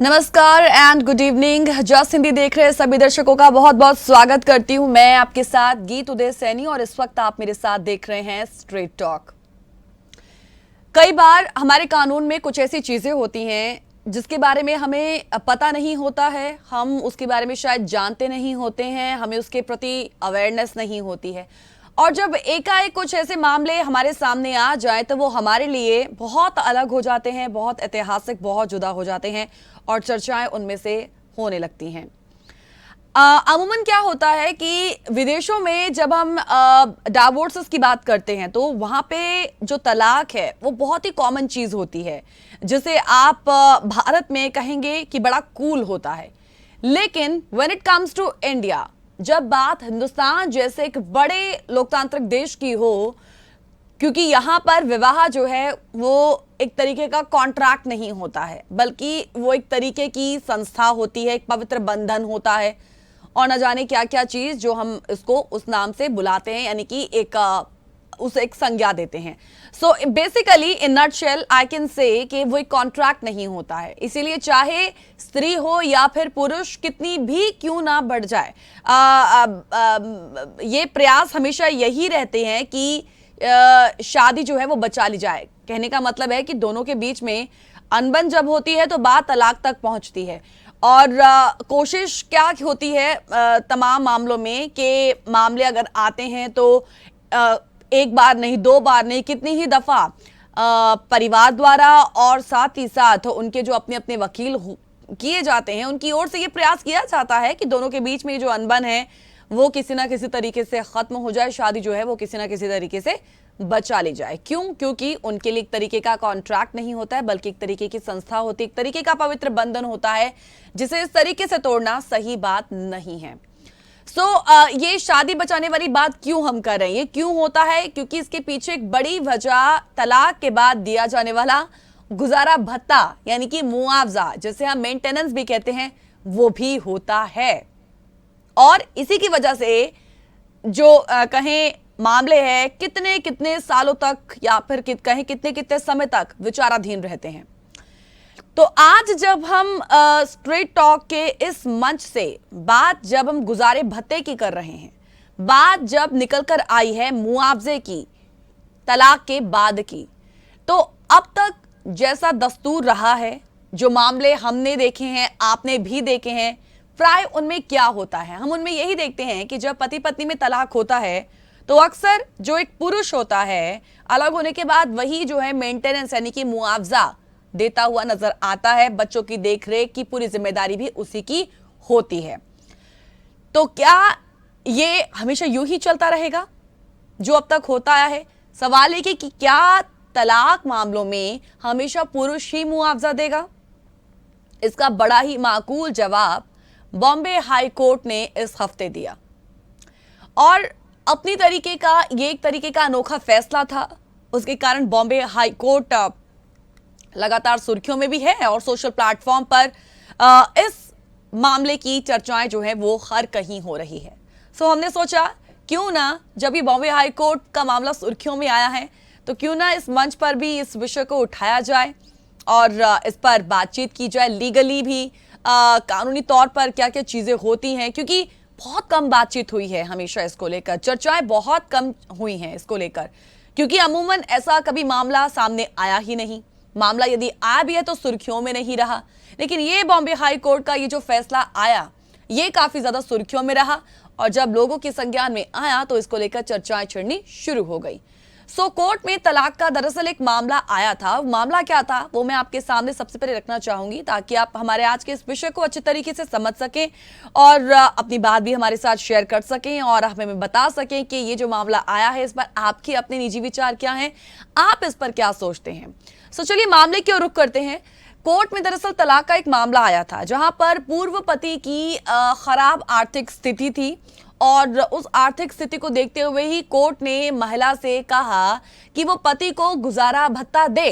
नमस्कार and good evening. Just Hindi देख रहे सभी दर्शकों का बहुत बहुत स्वागत करती हूं। मैं आपके साथ गीत उदय सैनी और इस वक्त आप मेरे साथ देख रहे हैं स्ट्रेट टॉक। कई बार हमारे कानून में कुछ ऐसी चीजें होती हैं जिसके बारे में हमें पता नहीं होता है, हम उसके बारे में शायद जानते नहीं होते हैं, हमें उसके प्रति अवेयरनेस नहीं होती है। और जब एकाएक कुछ ऐसे मामले हमारे सामने आ जाए तो वो हमारे लिए बहुत अलग हो जाते हैं, बहुत ऐतिहासिक, बहुत जुदा हो जाते हैं और चर्चाएं उनमें से होने लगती हैं। अमूमन क्या होता है कि विदेशों में जब हम डाइवोर्सेस की बात करते हैं तो वहां पे जो तलाक है वो बहुत ही कॉमन चीज होती है, जिसे आप भारत में कहेंगे कि बड़ा कूल होता है। लेकिन when it comes to India, जब बात हिंदुस्तान जैसे एक बड़े लोकतांत्रिक देश की हो, क्योंकि यहां पर विवाह जो है वो एक तरीके का कॉन्ट्रैक्ट नहीं होता है, बल्कि वो एक तरीके की संस्था होती है, एक पवित्र बंधन होता है और न जाने क्या क्या चीज जो हम इसको उस नाम से बुलाते हैं, यानी कि उसे एक संज्ञा देते हैं। So basically in nutshell I can say कि वो एक कॉन्ट्रैक्ट नहीं होता है। इसीलिए चाहे स्त्री हो या फिर पुरुष, कितनी भी क्यों ना बढ़ जाए, ये प्रयास हमेशा यही रहते हैं कि शादी जो है वो बचा ली जाए। कहने का मतलब है कि दोनों के बीच में अनबन जब होती है तो बात तलाक तक पहुंचती है। और कोशिश क्या होती है तमाम मामलों में कि मामले अगर आते हैं तो एक बार नहीं, दो बार नहीं, कितनी ही दफा परिवार द्वारा और साथ ही साथ उनके जो अपने अपने वकील किए जाते हैं उनकी ओर से ये प्रयास किया जाता है कि दोनों के बीच में जो अनबन है वो किसी ना किसी तरीके से खत्म हो जाए, शादी जो है वो किसी ना किसी तरीके से बचा ली जाए। क्यों? क्योंकि उनके लिए एक तरीके का कॉन्ट्रैक्ट नहीं होता है, बल्कि एक तरीके की संस्था होती है, एक तरीके का पवित्र बंधन होता है, जिसे इस तरीके से तोड़ना सही बात नहीं है। ये शादी बचाने वाली बात क्यों हम कर रहे हैं, ये क्यों होता है? क्योंकि इसके पीछे एक बड़ी वजह तलाक के बाद दिया जाने वाला गुजारा भत्ता, यानी कि मुआवजा, जिसे हम मेंटेनेंस भी कहते हैं, वो भी होता है। और इसी की वजह से जो कहें मामले हैं कितने कितने सालों तक या फिर कहें कितने कितने समय तक विचाराधीन रहते हैं। तो आज जब हम स्ट्रेट टॉक के इस मंच से बात जब हम गुजारे भत्ते की कर रहे हैं, बात जब निकल कर आई है मुआवजे की, तलाक के बाद की, तो अब तक जैसा दस्तूर रहा है, जो मामले हमने देखे हैं, आपने भी देखे हैं, प्राय उनमें क्या होता है, हम उनमें यही देखते हैं कि जब पति पत्नी में तलाक होता है तो अक्सर जो एक पुरुष होता है अलग होने के बाद वही जो है मेंटेनेंस यानी कि मुआवजा देता हुआ नजर आता है। बच्चों की देखरेख की पूरी जिम्मेदारी भी उसी की होती है। तो क्या ये हमेशा यूं ही चलता रहेगा जो अब तक होता आया है? सवाल है कि क्या तलाक मामलों में हमेशा पुरुष ही मुआवजा देगा? इसका बड़ा ही माकूल जवाब बॉम्बे हाई कोर्ट ने इस हफ्ते दिया और अपनी तरीके का ये एक तरीके का अनोखा फैसला था। उसके कारण बॉम्बे हाई कोर्ट लगातार सुर्खियों में भी है और सोशल प्लेटफॉर्म पर इस मामले की चर्चाएं जो है वो हर कहीं हो रही है। सो हमने सोचा क्यों ना, जब ये बॉम्बे हाई कोर्ट का मामला सुर्खियों में आया है तो क्यों ना इस मंच पर भी इस विषय को उठाया जाए और इस पर बातचीत की जाए, लीगली भी, कानूनी तौर पर क्या क्या चीजें होती हैं, क्योंकि बहुत कम बातचीत हुई है हमेशा इसको लेकर, चर्चाएं बहुत कम हुई हैं इसको लेकर, क्योंकि अमूमन ऐसा कभी मामला सामने आया ही नहीं। मामला यदि आया भी है तो सुर्खियों में नहीं रहा, लेकिन ये बॉम्बे हाई कोर्ट का ये जो फैसला आया ये काफी ज्यादा सुर्खियों में रहा और जब लोगों के संज्ञान में आया तो इसको लेकर चर्चाएं छिड़नी शुरू हो गई। कोर्ट में तलाक का दरअसल एक मामला आया था। मामला क्या था वो मैं आपके सामने सबसे पहले रखना चाहूंगी ताकि आप हमारे आज के इस विषय को अच्छे तरीके से समझ सकें और अपनी बात भी हमारे साथ शेयर कर सकें और हमें बता सकें कि ये जो मामला आया है इस पर आपके अपने निजी विचार क्या हैं, आप इस पर क्या सोचते हैं। चलिए मामले की ओर रुख करते हैं। कोर्ट में दरअसल तलाक का एक मामला आया था जहां पर पूर्व पति की खराब आर्थिक स्थिति थी और उस आर्थिक स्थिति को देखते हुए ही कोर्ट ने महिला से कहा कि वो पति को गुजारा भत्ता दे।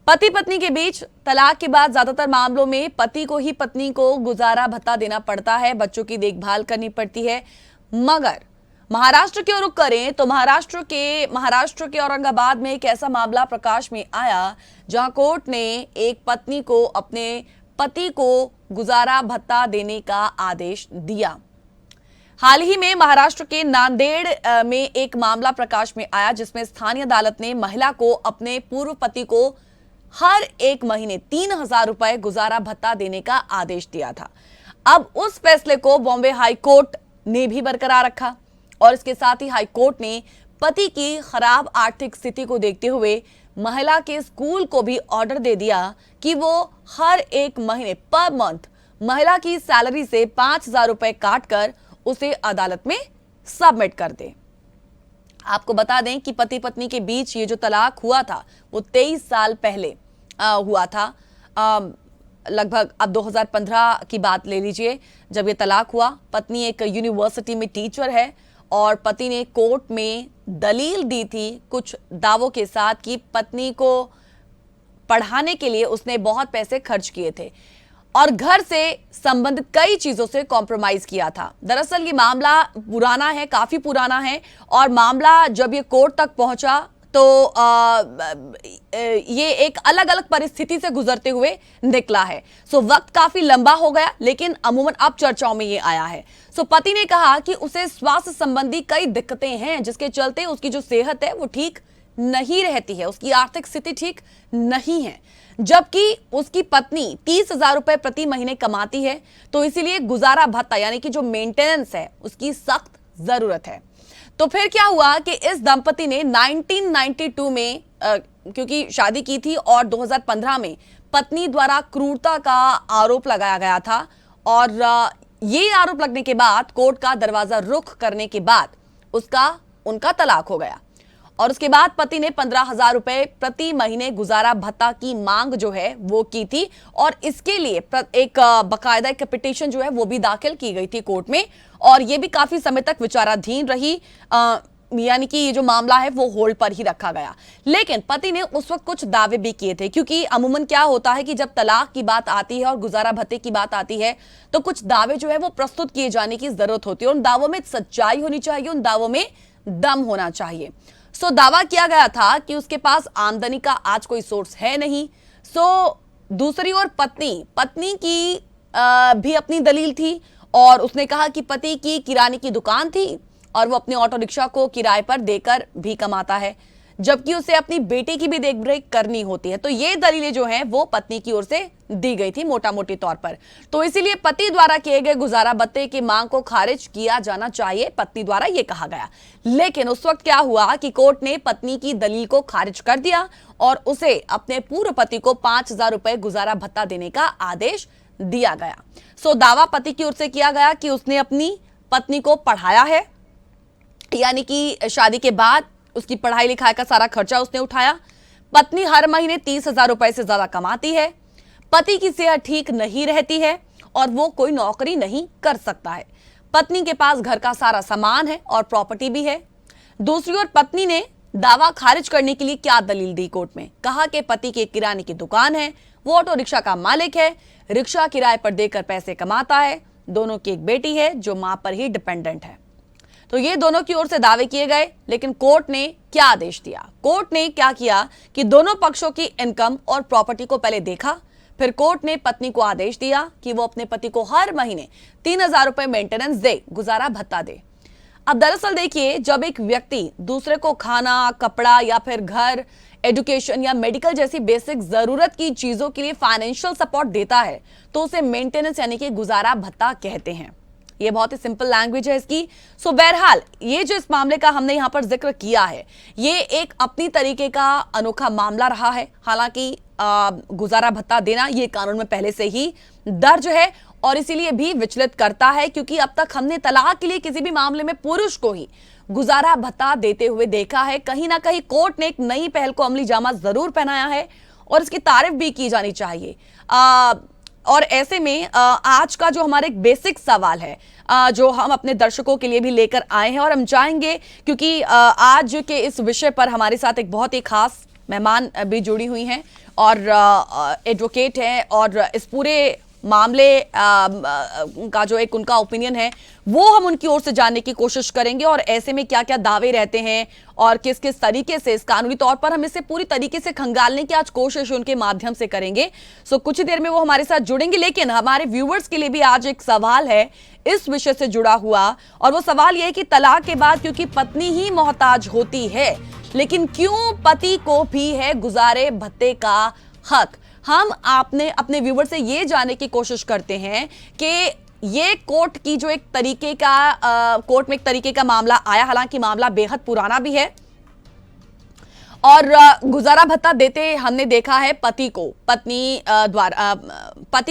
पति पत्नी के बीच तलाक के बाद ज्यादातर मामलों में पति को ही पत्नी को गुजारा भत्ता देना पड़ता है, बच्चों की देखभाल करनी पड़ती है, मगर महाराष्ट्र की ओर रुख करें तो महाराष्ट्र के औरंगाबाद में एक ऐसा मामला प्रकाश में आया जहां कोर्ट ने एक पत्नी को अपने पति को गुजारा भत्ता देने का आदेश दिया। हाल ही में महाराष्ट्र के नांदेड़ में एक मामला प्रकाश में आया जिसमें स्थानीय अदालत ने महिला को अपने पूर्व पति को हर एक महीने 3,000 रुपए गुजारा भत्ता देने का आदेश दिया था। अब उस फैसले को बॉम्बे हाई कोर्ट ने भी बरकरार रखा और इसके साथ ही हाई कोर्ट ने पति की खराब आर्थिक स्थिति को देखते हुए महिला के स्कूल को भी ऑर्डर दे दिया कि वो हर एक महीने पर मंथ महिला की सैलरी से 5,000 रुपए काटकर उसे अदालत में सबमिट कर दे। आपको बता दें कि पति पत्नी के बीच ये जो तलाक हुआ था वो 23 साल पहले हुआ था। लगभग अब 2015 की बात ले लीजिए जब ये तलाक हुआ। पत्नी एक यूनिवर्सिटी में टीचर है और पति ने कोर्ट में दलील दी थी कुछ दावों के साथ कि पत्नी को पढ़ाने के लिए उसने बहुत पैसे खर्च किए थे और घर से संबंधित कई चीजों से कॉम्प्रोमाइज किया था। दरअसल ये मामला पुराना है, काफी पुराना है और मामला जब ये कोर्ट तक पहुंचा तो ये एक अलग अलग परिस्थिति से गुजरते हुए निकला है। सो वक्त काफी लंबा हो गया लेकिन अमूमन अब चर्चाओं में ये आया है। सो पति ने कहा कि उसे स्वास्थ्य संबंधी कई दिक्कतें हैं जिसके चलते उसकी जो सेहत है वो ठीक नहीं रहती है, उसकी आर्थिक स्थिति ठीक नहीं है, जबकि उसकी पत्नी 30,000 रुपए प्रति महीने कमाती है। तो इसीलिए गुजारा भत्ता यानी कि जो मेंटेनेंस है उसकी सख्त जरूरत है। तो फिर क्या हुआ कि इस दंपति ने 1992 में क्योंकि शादी की थी और 2015 में पत्नी द्वारा क्रूरता का आरोप लगाया गया था और ये आरोप लगने के बाद कोर्ट का दरवाजा रुख करने के बाद उनका तलाक हो गया और उसके बाद पति ने 15,000 रुपए प्रति महीने गुजारा भत्ता की मांग जो है वो की थी और इसके लिए एक बकायदा एक पिटीशन जो है वो भी दाखिल की गई थी कोर्ट में और ये भी काफी समय तक विचाराधीन रही। यानी कि ये जो मामला है वो होल्ड पर ही रखा गया। लेकिन पति ने उस वक्त कुछ दावे भी किए थे क्योंकि अमूमन क्या होता है कि जब तलाक की बात आती है और गुजारा भत्ते की बात आती है तो कुछ दावे जो है वो प्रस्तुत किए जाने की जरूरत होती है। उन दावों में सच्चाई होनी चाहिए, उन दावों में दम होना चाहिए। सो दावा किया गया था कि उसके पास आमदनी का आज कोई सोर्स है नहीं। सो दूसरी ओर पत्नी की भी अपनी दलील थी और उसने कहा कि पति की किराने की दुकान थी और वो अपने ऑटो रिक्शा को किराए पर देकर भी कमाता है जबकि उसे अपनी बेटी की भी देखरेख करनी होती है। तो ये दलीलें जो हैं वो पत्नी की ओर से दी गई थी मोटा मोटी तौर पर। तो इसीलिए पति द्वारा किए गए गुजारा भत्ते की मांग को खारिज किया जाना चाहिए, पत्नी द्वारा ये कहा गया। लेकिन उस वक्त क्या हुआ कि कोर्ट ने पत्नी की दलील को खारिज कर दिया और उसे अपने पूर्व पति को 5,000 रुपए गुजारा भत्ता देने का आदेश दिया गया। सो दावा पति की ओर से किया गया कि उसने अपनी पत्नी को पढ़ाया है, यानी कि शादी के बाद उसकी पढ़ाई लिखाई का सारा खर्चा उसने उठाया। पत्नी हर महीने 30,000 रुपए से ज्यादा कमाती है, पति की सेहत ठीक नहीं रहती है और वो कोई नौकरी नहीं कर सकता है। पत्नी के पास घर का सारा सामान है और प्रॉपर्टी भी है। दूसरी ओर पत्नी ने दावा खारिज करने के लिए क्या दलील दी कोर्ट में, कहा कि पति की किराने की दुकान है, वो ऑटो रिक्शा का मालिक है, रिक्शा किराए पर देकर पैसे कमाता है, दोनों की एक बेटी है जो मां पर ही डिपेंडेंट है। तो ये दोनों की ओर से दावे किए गए लेकिन कोर्ट ने क्या आदेश दिया, कोर्ट ने क्या किया कि दोनों पक्षों की इनकम और प्रॉपर्टी को पहले देखा, फिर कोर्ट ने पत्नी को आदेश दिया कि वो अपने पति को हर महीने 3,000 रुपए मेंटेनेंस दे, गुजारा भत्ता दे। अब दरअसल देखिए, जब एक व्यक्ति दूसरे को खाना, कपड़ा या फिर घर, एजुकेशन या मेडिकल जैसी बेसिक जरूरत की चीजों के लिए फाइनेंशियल सपोर्ट देता है तो उसे मेंटेनेंस यानी कि गुजारा भत्ता कहते हैं। ये बहुत ही सिंपल लैंग्वेज है इसकी। सो बहरहाल ये जो इस मामले का हमने यहां पर जिक्र किया है ये एक अपनी तरीके का अनोखा मामला रहा है। हालांकि गुजारा भत्ता देना ये कानून में पहले से ही दर्ज है और इसीलिए भी विचलित करता है क्योंकि अब तक हमने तलाक के लिए किसी भी मामले में पुरुष को ही गुजारा भत्ता देते हुए देखा है। कहीं ना कहीं कोर्ट ने एक नई पहल को अमली जामा जरूर पहनाया है और इसकी तारीफ भी की जानी चाहिए। और ऐसे में आज का जो हमारा एक बेसिक सवाल है जो हम अपने दर्शकों के लिए भी लेकर आए हैं और हम चाहेंगे क्योंकि आज के इस विषय पर हमारे साथ एक बहुत ही खास मेहमान भी जुड़ी हुई हैं और एडवोकेट हैं और इस पूरे मामले का जो एक उनका ओपिनियन है वो हम उनकी ओर से जानने की कोशिश करेंगे, और ऐसे में क्या क्या दावे रहते हैं और किस किस तरीके से इस कानूनी तौर पर हम इसे पूरी तरीके से खंगालने की आज कोशिश उनके माध्यम से करेंगे। सो कुछ ही देर में वो हमारे साथ जुड़ेंगे, लेकिन हमारे व्यूअर्स के लिए भी आज एक सवाल है इस विषय से जुड़ा हुआ, और वो सवाल यह है कि तलाक के बाद क्योंकि पत्नी ही मोहताज होती है, लेकिन क्यों पति को भी है गुजारे भत्ते का हक। हम आपने अपने व्यूवर से ये जानने की कोशिश करते हैं कि ये कोर्ट की जो एक तरीके का कोर्ट में एक तरीके का मामला आया, हालांकि मामला बेहद पुराना भी है, और गुजारा भत्ता देते हमने देखा है पति को, पति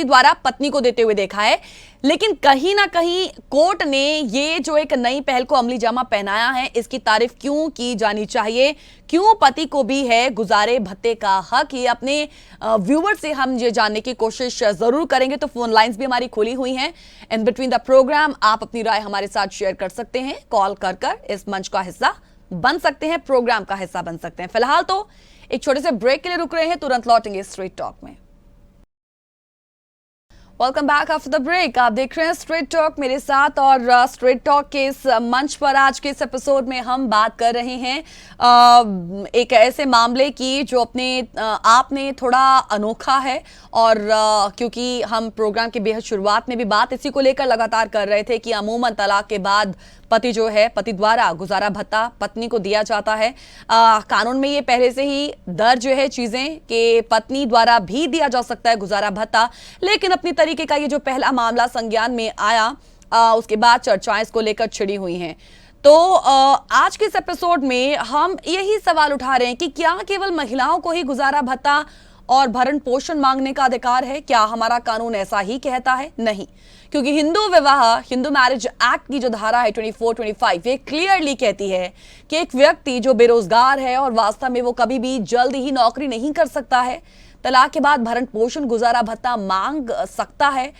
द्वारा पत्नी को देते हुए देखा है, लेकिन कहीं ना कहीं कोर्ट ने ये जो एक नई पहल को अमली जामा पहनाया है, इसकी तारीफ क्यों की जानी चाहिए, क्यों पति को भी है गुजारे भत्ते का हक, ये अपने व्यूअर से हम ये जानने की कोशिश जरूर करेंगे। तो फोन लाइंस भी हमारी खुली हुई हैं, इन बिटवीन द प्रोग्राम आप अपनी राय हमारे साथ शेयर कर सकते हैं, कॉल कर इस मंच का हिस्सा बन सकते हैं, प्रोग्राम का हिस्सा बन सकते हैं। फिलहाल तो एक छोटे से ब्रेक के लिए रुक रहे हैं, तुरंत लौटेंगे स्ट्रेट टॉक में। Welcome back after the break. आप देख रहे हैं स्ट्रेट टॉक मेरे साथ, और स्ट्रेट टॉक के इस मंच पर आज के इस एपिसोड में हम बात कर रहे हैं एक ऐसे मामले की जो अपने आप में थोड़ा अनोखा है, और क्योंकि हम प्रोग्राम की बेहद शुरुआत में भी बात इसी को लेकर लगातार कर रहे थे कि अमूमन तलाक के बाद पति जो है, पति द्वारा गुजारा भत्ता पत्नी को दिया जाता है। कानून में ये पहले से ही दर्ज है चीजें कि पत्नी द्वारा भी दिया जा सकता है गुजारा भत्ता, लेकिन अपनी तरीके का ये जो पहला मामला संज्ञान में आया, उसके बाद चर्चाएं इसको लेकर छिड़ी हुई हैं। तो आज के इस एपिसोड में हम यही सवाल उठा रहे हैं कि क्या केवल महिलाओं को ही गुजारा भत्ता और भरण पोषण मांगने का अधिकार है? क्या हमारा कानून ऐसा ही कहता है? नहीं, क्योंकि हिंदू विवाह, हिंदू मैरिज एक्ट की जो धारा है 24-25, ये क्लियरली कहती है कि एक व्यक्ति जो बेरोजगार है और वास्तव में वो कभी भी जल्द ही नौकरी नहीं कर सकता है, तलाक के बाद भरण पोषण गुजारा भत्ता मांग सकता है।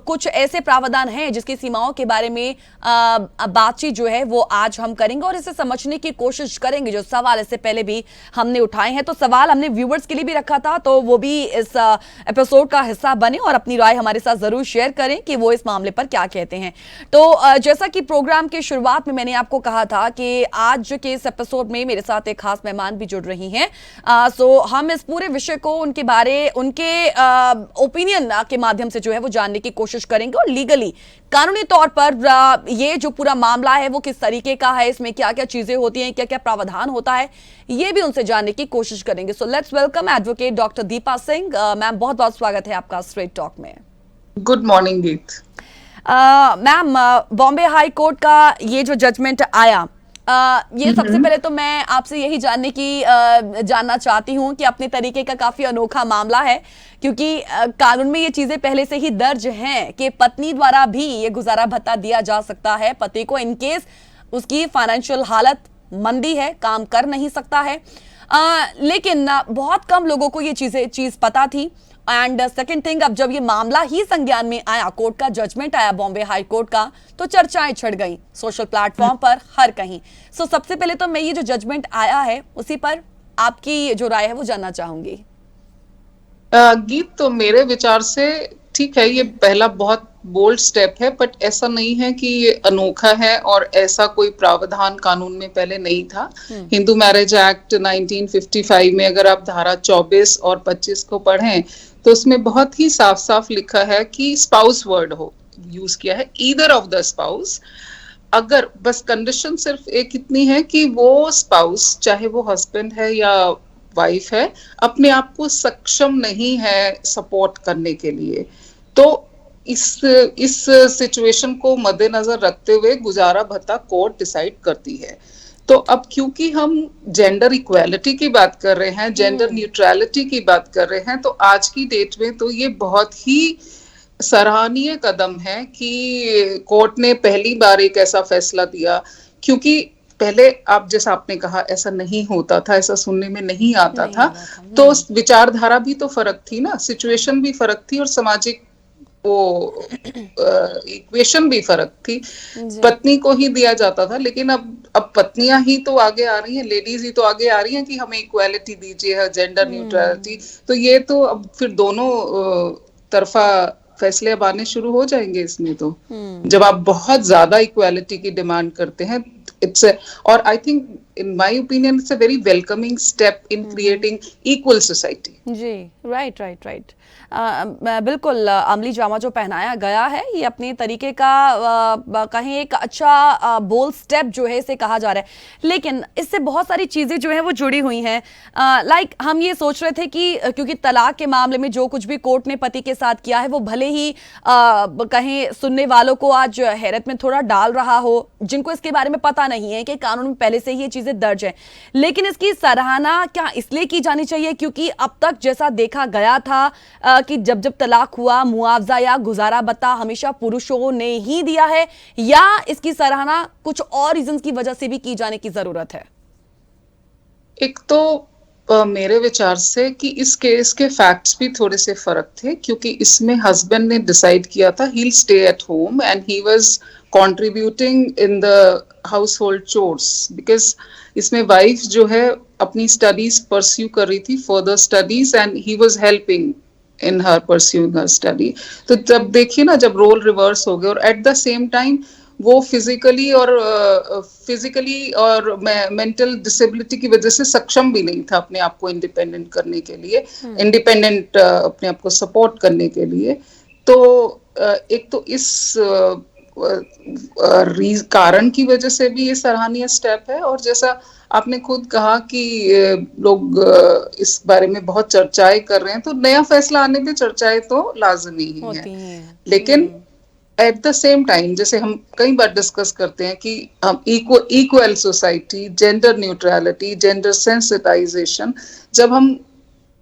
कुछ ऐसे प्रावधान हैं जिसकी सीमाओं के बारे में बातचीत जो है वो आज हम करेंगे, और इसे समझने की कोशिश करेंगे। जो सवाल इससे पहले भी हमने उठाए हैं, तो सवाल हमने व्यूवर्स के लिए भी रखा था, तो वो भी इस एपिसोड का हिस्सा बने और अपनी राय हमारे साथ जरूर शेयर करें कि वो इस मामले पर क्या कहते हैं। तो जैसा कि प्रोग्राम के शुरुआत में मैंने आपको कहा था कि आज के इस एपिसोड में मेरे साथ एक खास मेहमान भी जुड़ रही हैं, हम इस पूरे विषय को उनके ओपिनियन के माध्यम से जो है वो जानने की कोशिश करेंगे, और लीगली कानूनी तौर पर ये जो पूरा मामला है वो किस तरीके का है, इसमें क्या क्या चीजें होती हैं, क्या क्या प्रावधान होता है, ये भी उनसे जानने की कोशिश करेंगे। So let's welcome advocate doctor Deepa Singh. Ma'am, बहुत बहुत स्वागत है आपका स्ट्रेट टॉक में। गुड मॉर्निंग गीत। मैम, बॉम्बे हाई कोर्ट का ये जो जजमेंट आया, ये सबसे पहले तो मैं आपसे यही जानना चाहती हूँ कि अपने तरीके का काफी अनोखा मामला है, क्योंकि कानून में ये चीजें पहले से ही दर्ज हैं कि पत्नी द्वारा भी ये गुजारा भत्ता दिया जा सकता है पति को, इनकेस उसकी फाइनेंशियल हालत मंदी है, काम कर नहीं सकता है। लेकिन बहुत कम लोगों को ये चीज पता थी। एंड सेकंड थिंग, अब जब ये मामला ही संज्ञान में आया, कोर्ट का जजमेंट आया बॉम्बे हाई कोर्ट का, तो चर्चाएं छिड़ गई सोशल प्लेटफॉर्म पर, हर कहीं। सो सबसे पहले तो मैं ये जो जजमेंट आया है उसी पर आपकी जो राय है वो जानना चाहूंगी। गीत, तो मेरे विचार से ठीक है, ये पहला बहुत बोल्ड स्टेप है, बट ऐसा नहीं है कि ये अनोखा है और ऐसा कोई प्रावधान कानून में पहले नहीं था। हिंदू मैरिज एक्ट 1955 में अगर आप धारा 24 और 25 को पढ़ें तो उसमें बहुत ही साफ साफ लिखा है कि स्पाउस वर्ड हो यूज किया है, ईदर ऑफ द स्पाउस। अगर बस कंडीशन सिर्फ एक इतनी है कि वो स्पाउस, चाहे वो हस्बैंड है या वाइफ है, अपने आप को सक्षम नहीं है सपोर्ट करने के लिए, तो इस सिचुएशन को मद्देनजर रखते हुए गुजारा भत्ता कोर्ट डिसाइड करती है। तो अब क्योंकि हम जेंडर इक्वालिटी की बात कर रहे हैं, जेंडर न्यूट्रलिटी की बात कर रहे हैं, तो आज की डेट में तो ये बहुत ही सराहनीय कदम है कि कोर्ट ने पहली बार एक ऐसा फैसला दिया, क्योंकि पहले आप जैसा आपने कहा ऐसा नहीं होता था, ऐसा सुनने में नहीं आता था। तो विचारधारा भी तो फर्क थी ना, सिचुएशन भी फर्क थी और सामाजिक वो इक्वेशन भी फर्क थी। पत्नी को ही दिया जाता था, लेकिन अब अब पत्नियां ही तो आगे आ रही हैं, लेडीज ही तो आगे आ रही हैं कि हमें इक्वालिटी दीजिए, जेंडर न्यूट्रलिटी। तो ये तो अब फिर दोनों तरफा फैसले अब आने शुरू हो जाएंगे इसमें। तो जब आप बहुत ज्यादा इक्वालिटी की डिमांड करते हैं, इट्स और I think in my opinion it's a very welcoming step in creating equal society. जी, राइट राइट राइट। बिल्कुल, अमली जामा जो पहनाया गया है ये अपने तरीके का कहीं एक अच्छा बोल्ड स्टेप जो है इसे कहा जा रहा है, लेकिन इससे बहुत सारी चीज़ें जो है वो जुड़ी हुई हैं। लाइक हम ये सोच रहे थे कि क्योंकि तलाक के मामले में जो कुछ भी कोर्ट ने पति के साथ किया है वो भले ही कहीं सुनने वालों को आज हैरत में थोड़ा डाल रहा हो, जिनको इसके बारे में पता नहीं है कि कानून में पहले से ही ये चीज़ें दर्ज हैं, लेकिन इसकी सराहना क्या इसलिए की जानी चाहिए क्योंकि अब तक जैसा देखा गया था कि जब जब तलाक हुआ मुआवजा या गुजारा भत्ता हमेशा पुरुषों ने ही दिया है, या इसकी सराहना कुछ और रीजंस की वजह से भी की जाने की जरूरत है? एक तो मेरे विचार से कि इस केस के फैक्ट्स भी थोड़े से फर्क थे, क्योंकि इसमें हस्बैंड ने डिसाइड किया था he will stay at home and he was contributing in the house hold chores, because इसमें वाइफ जो है अपनी स्टडीज परस्यू कर रही थी, further studies, and he was helping in her pursuing her study. तो जब देखिए ना, जब रोल रिवर्स हो गए और एट द सेम टाइम वो फिजिकली और मेंटल डिसेबिलिटी की वजह से सक्षम भी नहीं था अपने आप को इंडिपेंडेंट करने के लिए, इंडिपेंडेंट अपने आप को सपोर्ट करने के लिए। तो एक तो इस कारण की वजह से भी ये सराहनीय स्टेप है, और जैसा आपने खुद कहा कि लोग इस बारे में बहुत चर्चाएं कर रहे हैं, तो नया फैसला आने पे चर्चाएं तो लाजमी ही है, लेकिन एट द सेम टाइम जैसे हम कई बार डिस्कस करते हैं कि हम equal society, gender neutrality, gender sensitization, जब हम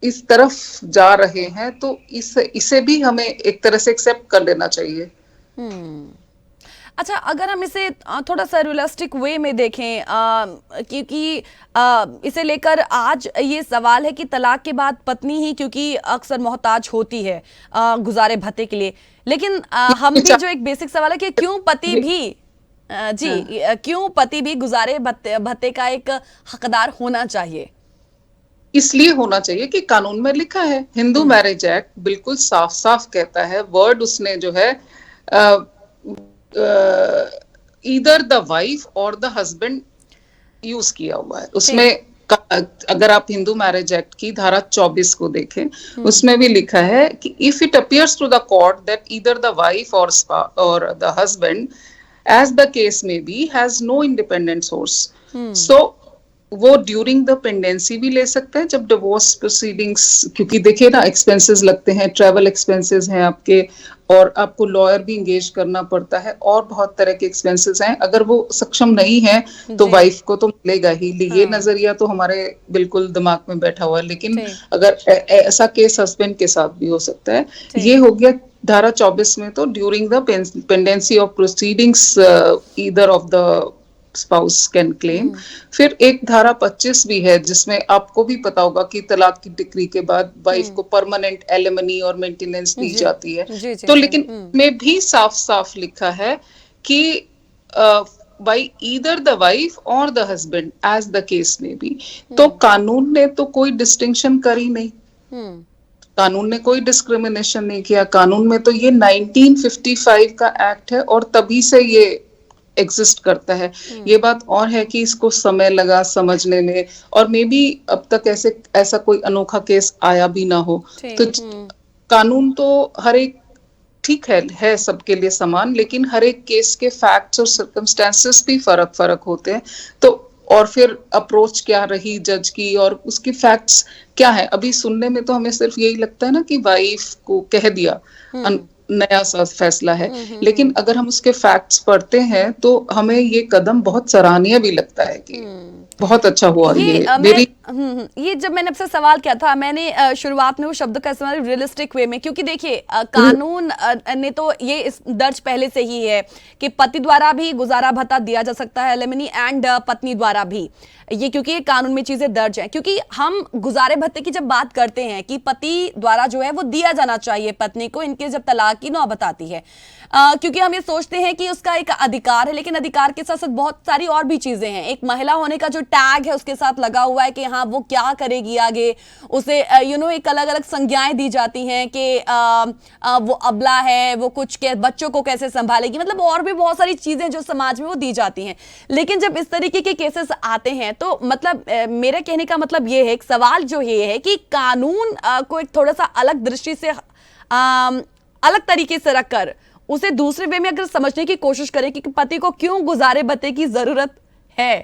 इस तरफ जा रहे हैं तो इसे भी हमें एक तरह से एक्सेप्ट कर लेना चाहिए। अच्छा, अगर हम इसे थोड़ा सा रियलिस्टिक वे में देखें, क्योंकि इसे लेकर आज ये सवाल है कि तलाक के बाद पत्नी ही क्योंकि अक्सर मोहताज होती है गुजारे भत्ते के लिए, लेकिन हम भी जो एक बेसिक सवाल है कि क्यों पति भी क्यों पति भी गुजारे भत्ते का एक हकदार होना चाहिए? इसलिए होना चाहिए कि कानून में लिखा है, हिंदू मैरिज एक्ट बिल्कुल साफ साफ कहता है, वर्ड उसने जो है ईदर द वाइफ और द हस्बैंड यूज किया हुआ है उसमें। अगर आप हिंदू मैरिज एक्ट की धारा 24 को देखें, उसमें भी लिखा है कि if it appears to the court that either the wife और the husband as the case में be has no independent source, so वो ड्यूरिंग द पेंडेंसी भी ले सकते हैं जब डिवोर्स प्रोसीडिंग्स, क्योंकि देखिए ना एक्सपेंसेस लगते हैं, ट्रैवल एक्सपेंसेस हैं आपके, और आपको लॉयर भी इंगेज करना पड़ता है, और बहुत तरह के एक्सपेंसेस हैं। अगर वो सक्षम नहीं है तो वाइफ को तो मिलेगा ही। ये नजरिया तो हमारे बिल्कुल दिमाग में बैठा हुआ है, लेकिन अगर ऐसा केस हस्बैंड के साथ भी हो सकता है। ये हो गया धारा 24 में, तो during the pendency of proceedings either of the spouse can claim. फिर एक धारा 25 भी है जिसमें आपको भी पता होगा कि तलाक की डिक्री के बाद वाइफ को परमानेंट एलिमनी और मेंटेनेंस दी जाती है। तो लेकिन में भी साफ साफ लिखा है कि बाय ईदर द वाइफ और the husband as the case में बी। तो कानून ने तो कोई डिस्टिंक्शन करी नहीं, कानून ने कोई डिस्क्रिमिनेशन नहीं किया। कानून में तो ये 1955 का एक्ट है और तभी से ये एग्जिस्ट करता है। ये बात और है कि इसको समय लगा समझने में, और मे बी अब तक ऐसा कोई अनोखा केस आया भी ना हो। तो कानून तो हर एक ठीक है सबके लिए समान, लेकिन हर एक केस के फैक्ट्स और सर्कमस्टेंसेस भी फर्क होते हैं। तो और फिर अप्रोच क्या रही जज की और उसकी फैक्ट्स क्या है। अभी सुनने में तो हमें सिर्फ यही लगता है ना कि वाइफ को कह दिया, नया सा फैसला है, लेकिन अगर हम उसके फैक्ट्स पढ़ते हैं तो हमें ये कदम बहुत सराहनीय भी लगता है कि बहुत अच्छा हुआ। ये मेरी ये जब मैंने आपसे सवाल किया था, मैंने शुरुआत में वो शब्द का इस्तेमाल रियलिस्टिक वे में, क्योंकि देखिए कानून ने तो ये इस दर्ज पहले से ही है कि पति द्वारा भी गुजारा भत्ता दिया जा सकता है, एलिमनी, एंड पत्नी द्वारा भी, ये क्योंकि ये कानून में चीजें दर्ज हैं। क्योंकि हम गुजारे भत्ते की जब बात करते हैं कि पति द्वारा जो है वो दिया जाना चाहिए पत्नी को इनके जब तलाक की नौबत आती है, क्योंकि हम ये सोचते हैं कि उसका एक अधिकार है, लेकिन अधिकार के साथ साथ बहुत सारी और भी चीजें हैं। एक महिला होने का जो टैग है उसके साथ लगा हुआ है कि हाँ वो क्या करेगी आगे, उसे एक अलग अलग संज्ञाएं दी जाती हैं कि वो अबला है, वो कुछ के बच्चों को कैसे संभालेगी, मतलब और भी बहुत सारी चीजें जो समाज में वो दी जाती हैं। लेकिन जब इस तरीके के केसेस आते हैं तो मतलब मेरे कहने का मतलब ये है, एक सवाल जो ये है कि कानून को एक थोड़ा सा अलग दृष्टि से अलग तरीके से रखकर उसे दूसरे वे में अगर समझने की कोशिश करें कि पति को क्यों गुजारे भत्ते की जरूरत है,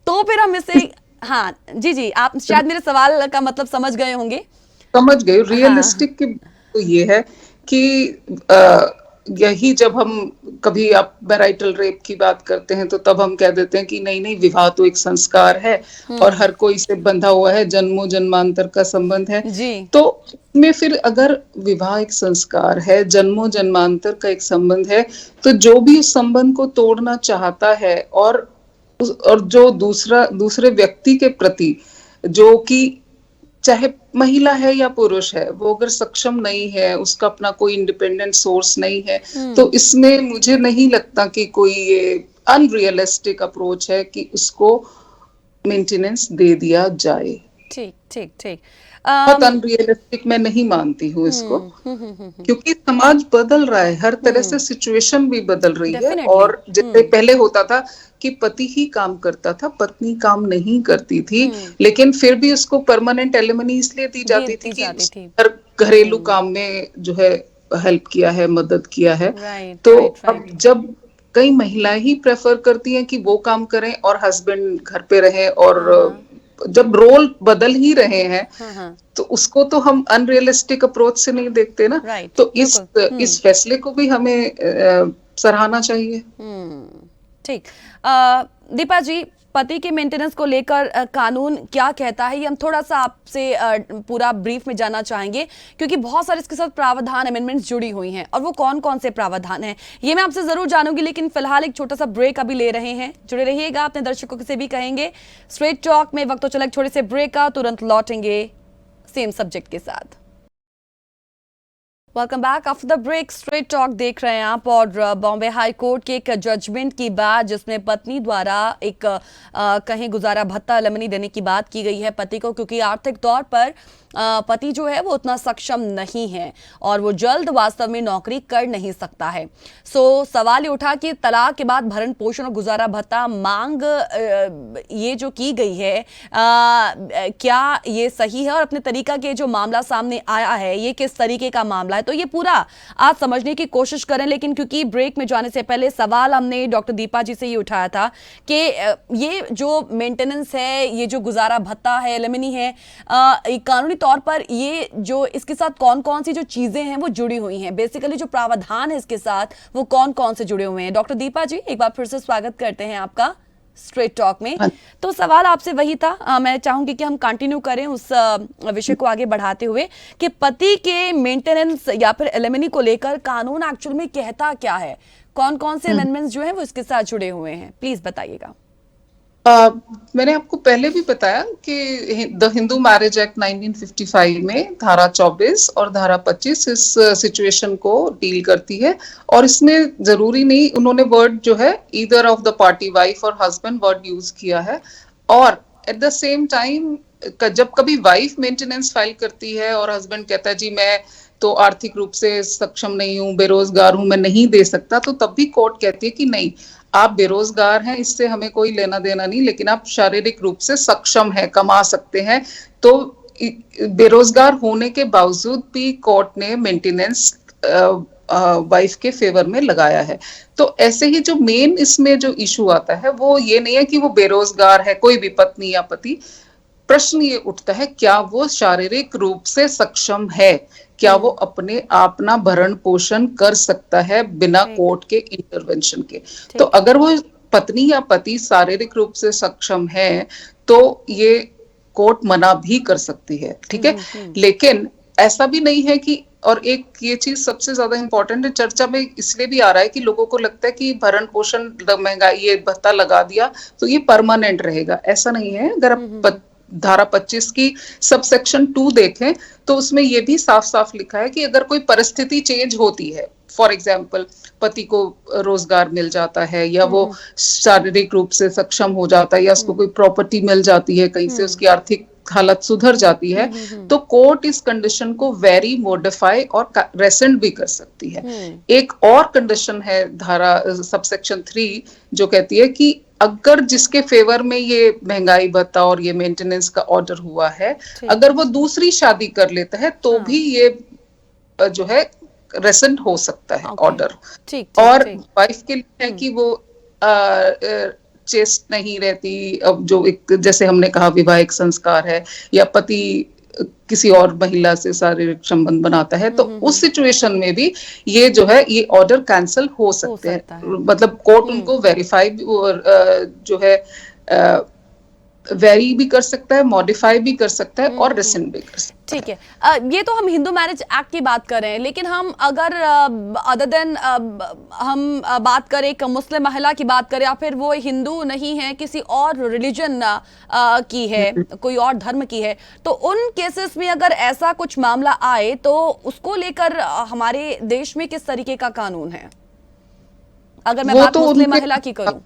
तो फिर हम इसे हाँ जी आप शायद मेरे सवाल का मतलब समझ गए होंगे। समझ गए। रियलिस्टिक की तो ये है कि यही जब हम कभी आप मैरिटल रेप की बात करते हैं तो तब हम कह देते हैं कि नहीं विवाह तो एक संस्कार है और हर कोई से बंधा हुआ है, जन्मों जन्मांतर का संबंध है जी। तो में फिर अगर विवाह एक संस्कार है, जन्मों जन्मांतर का एक संबंध है, तो जो भी उस संबंध को तोड़ना चाहता है और जो दूसरे व्यक्ति के प्रति, जो कि चाहे महिला है या पुरुष है, वो अगर सक्षम नहीं है, उसका अपना कोई इंडिपेंडेंट सोर्स नहीं है, तो इसमें मुझे नहीं लगता कि कोई ये अनरियलिस्टिक अप्रोच है कि उसको मेंटेनेंस दे दिया जाए। ठीक बहुत अनरियलिस्टिक मैं नहीं मानती हूँ इसको, क्योंकि समाज बदल रहा है, हर तरह से सिचुएशन भी बदल रही है। और जैसे पहले होता था कि पति ही काम करता था, पत्नी काम नहीं करती थी, लेकिन फिर भी उसको परमानेंट एलिमनी इसलिए दी जाती थी कि हर घरेलू काम में जो है हेल्प किया है, मदद किया है। तो अब जब कई महिलाएं ही प्रेफर करती हैं कि वो काम करें और हस्बैंड घर पे रहे, और जब रोल बदल ही रहे हैं तो उसको तो हम अनरियलिस्टिक अप्रोच से नहीं देखते ना। तो इस फैसले को भी हमें सराहना चाहिए। ठीक। दीपा जी, पति के मेंटेनेंस को लेकर कानून क्या कहता है, ये हम थोड़ा सा आपसे पूरा ब्रीफ में जानना चाहेंगे, क्योंकि बहुत सारे इसके साथ प्रावधान, अमेंडमेंट्स जुड़ी हुई हैं, और वो कौन कौन से प्रावधान हैं ये मैं आपसे जरूर जानूंगी। लेकिन फिलहाल एक छोटा सा ब्रेक अभी ले रहे हैं, जुड़े रहिएगा, अपने दर्शकों से भी कहेंगे स्ट्रेट टॉक में। वक्त तो चला छोटे से ब्रेक का, तुरंत लौटेंगे सेम सब्जेक्ट के साथ। Welcome back after the break. Straight talk देख रहे हैं आप, और बॉम्बे हाई कोर्ट के एक जजमेंट की बात, जिसमें पत्नी द्वारा एक कहीं गुजारा भत्ता एलिमनी देने की बात की गई है पति को, क्योंकि आर्थिक तौर पर पति जो है वो उतना सक्षम नहीं है और वो जल्द वास्तव में नौकरी कर नहीं सकता है। सो सवाल ये उठा कि तलाक के बाद भरण पोषण और गुजारा भत्ता मांग ये जो की गई है क्या ये सही है, और अपने तरीका के जो मामला सामने आया है ये किस तरीके का मामला है, तो ये पूरा आज समझने की कोशिश करें। लेकिन क्योंकि ब्रेक में जाने से पहले सवाल हमने डॉक्टर दीपा जी से ये उठाया था कि ये जो मेंटेनेंस है, ये जो गुजारा भत्ता है, एलिमनी है, कानूनी तौर पर ये जो इसके साथ कौन कौन सी जो चीजें हैं वो जुड़ी हुई हैं, बेसिकली जो प्रावधान है इसके साथ वो कौन कौन से जुड़े हुए हैं। डॉक्टर दीपा जी, एक बार फिर से स्वागत करते हैं आपका स्ट्रेट टॉक में। तो सवाल आपसे वही था, मैं चाहूंगी कि हम कंटिन्यू करें उस विषय को आगे बढ़ाते हुए कि पति के मेंटेनेंस या फिर एलिमनी को लेकर कानून एक्चुअल में कहता क्या है, कौन कौन से अमेंडमेंट्स जो हैं वो इसके साथ जुड़े हुए हैं, प्लीज बताइएगा। मैंने आपको पहले भी बताया कि द हिंदू मैरिज एक्ट 1955 में धारा 24 और धारा 25 इस सिचुएशन को डील करती है, और इसमें जरूरी नहीं, उन्होंने वर्ड जो है either of the party, wife और हस्बैंड वर्ड यूज किया है। और एट द सेम टाइम जब कभी वाइफ मेंटेनेंस फाइल करती है और हस्बैंड कहता है जी मैं तो आर्थिक रूप से सक्षम नहीं हूँ, बेरोजगार हूँ, मैं नहीं दे सकता, तो तब भी कोर्ट कहती है कि नहीं, आप बेरोजगार हैं, इससे हमें कोई लेना देना नहीं, लेकिन आप शारीरिक रूप से सक्षम हैं, कमा सकते हैं। तो बेरोजगार होने के बावजूद भी कोर्ट ने मेंटेनेंस वाइफ के फेवर में लगाया है। तो ऐसे ही जो मेन इसमें जो इशू आता है वो ये नहीं है कि वो बेरोजगार है, कोई भी पत्नी या पति, प्रश्न ये उठता है क्या वो शारीरिक रूप से सक्षम है, क्या वो अपने अपना भरण पोषण कर सकता है बिना कोर्ट के इंटरवेंशन के। तो अगर वो पत्नी या पति शारीरिक रूप से सक्षम है तो ये कोर्ट मना भी कर सकती है, ठीक है। लेकिन ऐसा भी नहीं है कि, और एक ये चीज सबसे ज्यादा इंपॉर्टेंट है, चर्चा में इसलिए भी आ रहा है कि लोगों को लगता है कि भरण पोषण महंगाई ये भत्ता लगा दिया तो ये परमानेंट रहेगा। ऐसा नहीं है। अगर आप धारा 25 की सबसेक्शन 2 देखें तो उसमें ये भी साफ साफ लिखा है कि अगर कोई परिस्थिति चेंज होती है, फॉर एग्जाम्पल पति को रोजगार मिल जाता है, या वो शारीरिक रूप से सक्षम हो जाता है, या उसको कोई प्रॉपर्टी मिल जाती है, कहीं से उसकी आर्थिक हालत सुधर जाती है, तो कोर्ट इस कंडीशन को वेरी मॉडिफाई और रेसेंट भी कर सकती है। एक और कंडीशन है धारा सबसेक्शन 3 जो कहती है कि अगर जिसके फेवर में ये महंगाई भत्ता और ये मेंटेनेंस का ऑर्डर हुआ है, अगर वो दूसरी शादी कर लेता है तो भी ये जो है रेसेंट हो सकता है ऑर्डर। और वाइफ के लिए है कि वो चेस्ट नहीं रहती, अब जो एक जैसे हमने कहा विवाहिक संस्कार है, या पति किसी और महिला से शारीरिक संबंध बनाता है, तो उस सिचुएशन में भी ये जो है ये ऑर्डर कैंसिल हो सकते हैं। मतलब कोर्ट उनको वेरीफाई जो है वेरी भी कर सकता है, मॉडिफाई भी कर सकता है और रेसेंट भी कर सकता है। ठीक है। ये तो हम हिंदू मैरिज एक्ट की बात कर रहे हैं, लेकिन हम अगर अदर देन हम बात करें एक मुस्लिम महिला की बात करें, या फिर वो हिंदू नहीं है, किसी और रिलीजन की है, कोई और धर्म की है, तो उन केसेस में अगर ऐसा कुछ मामला आए तो उसको लेकर हमारे देश में किस तरीके का कानून है? अगर मैं बात मुस्लिम महिला की करूं,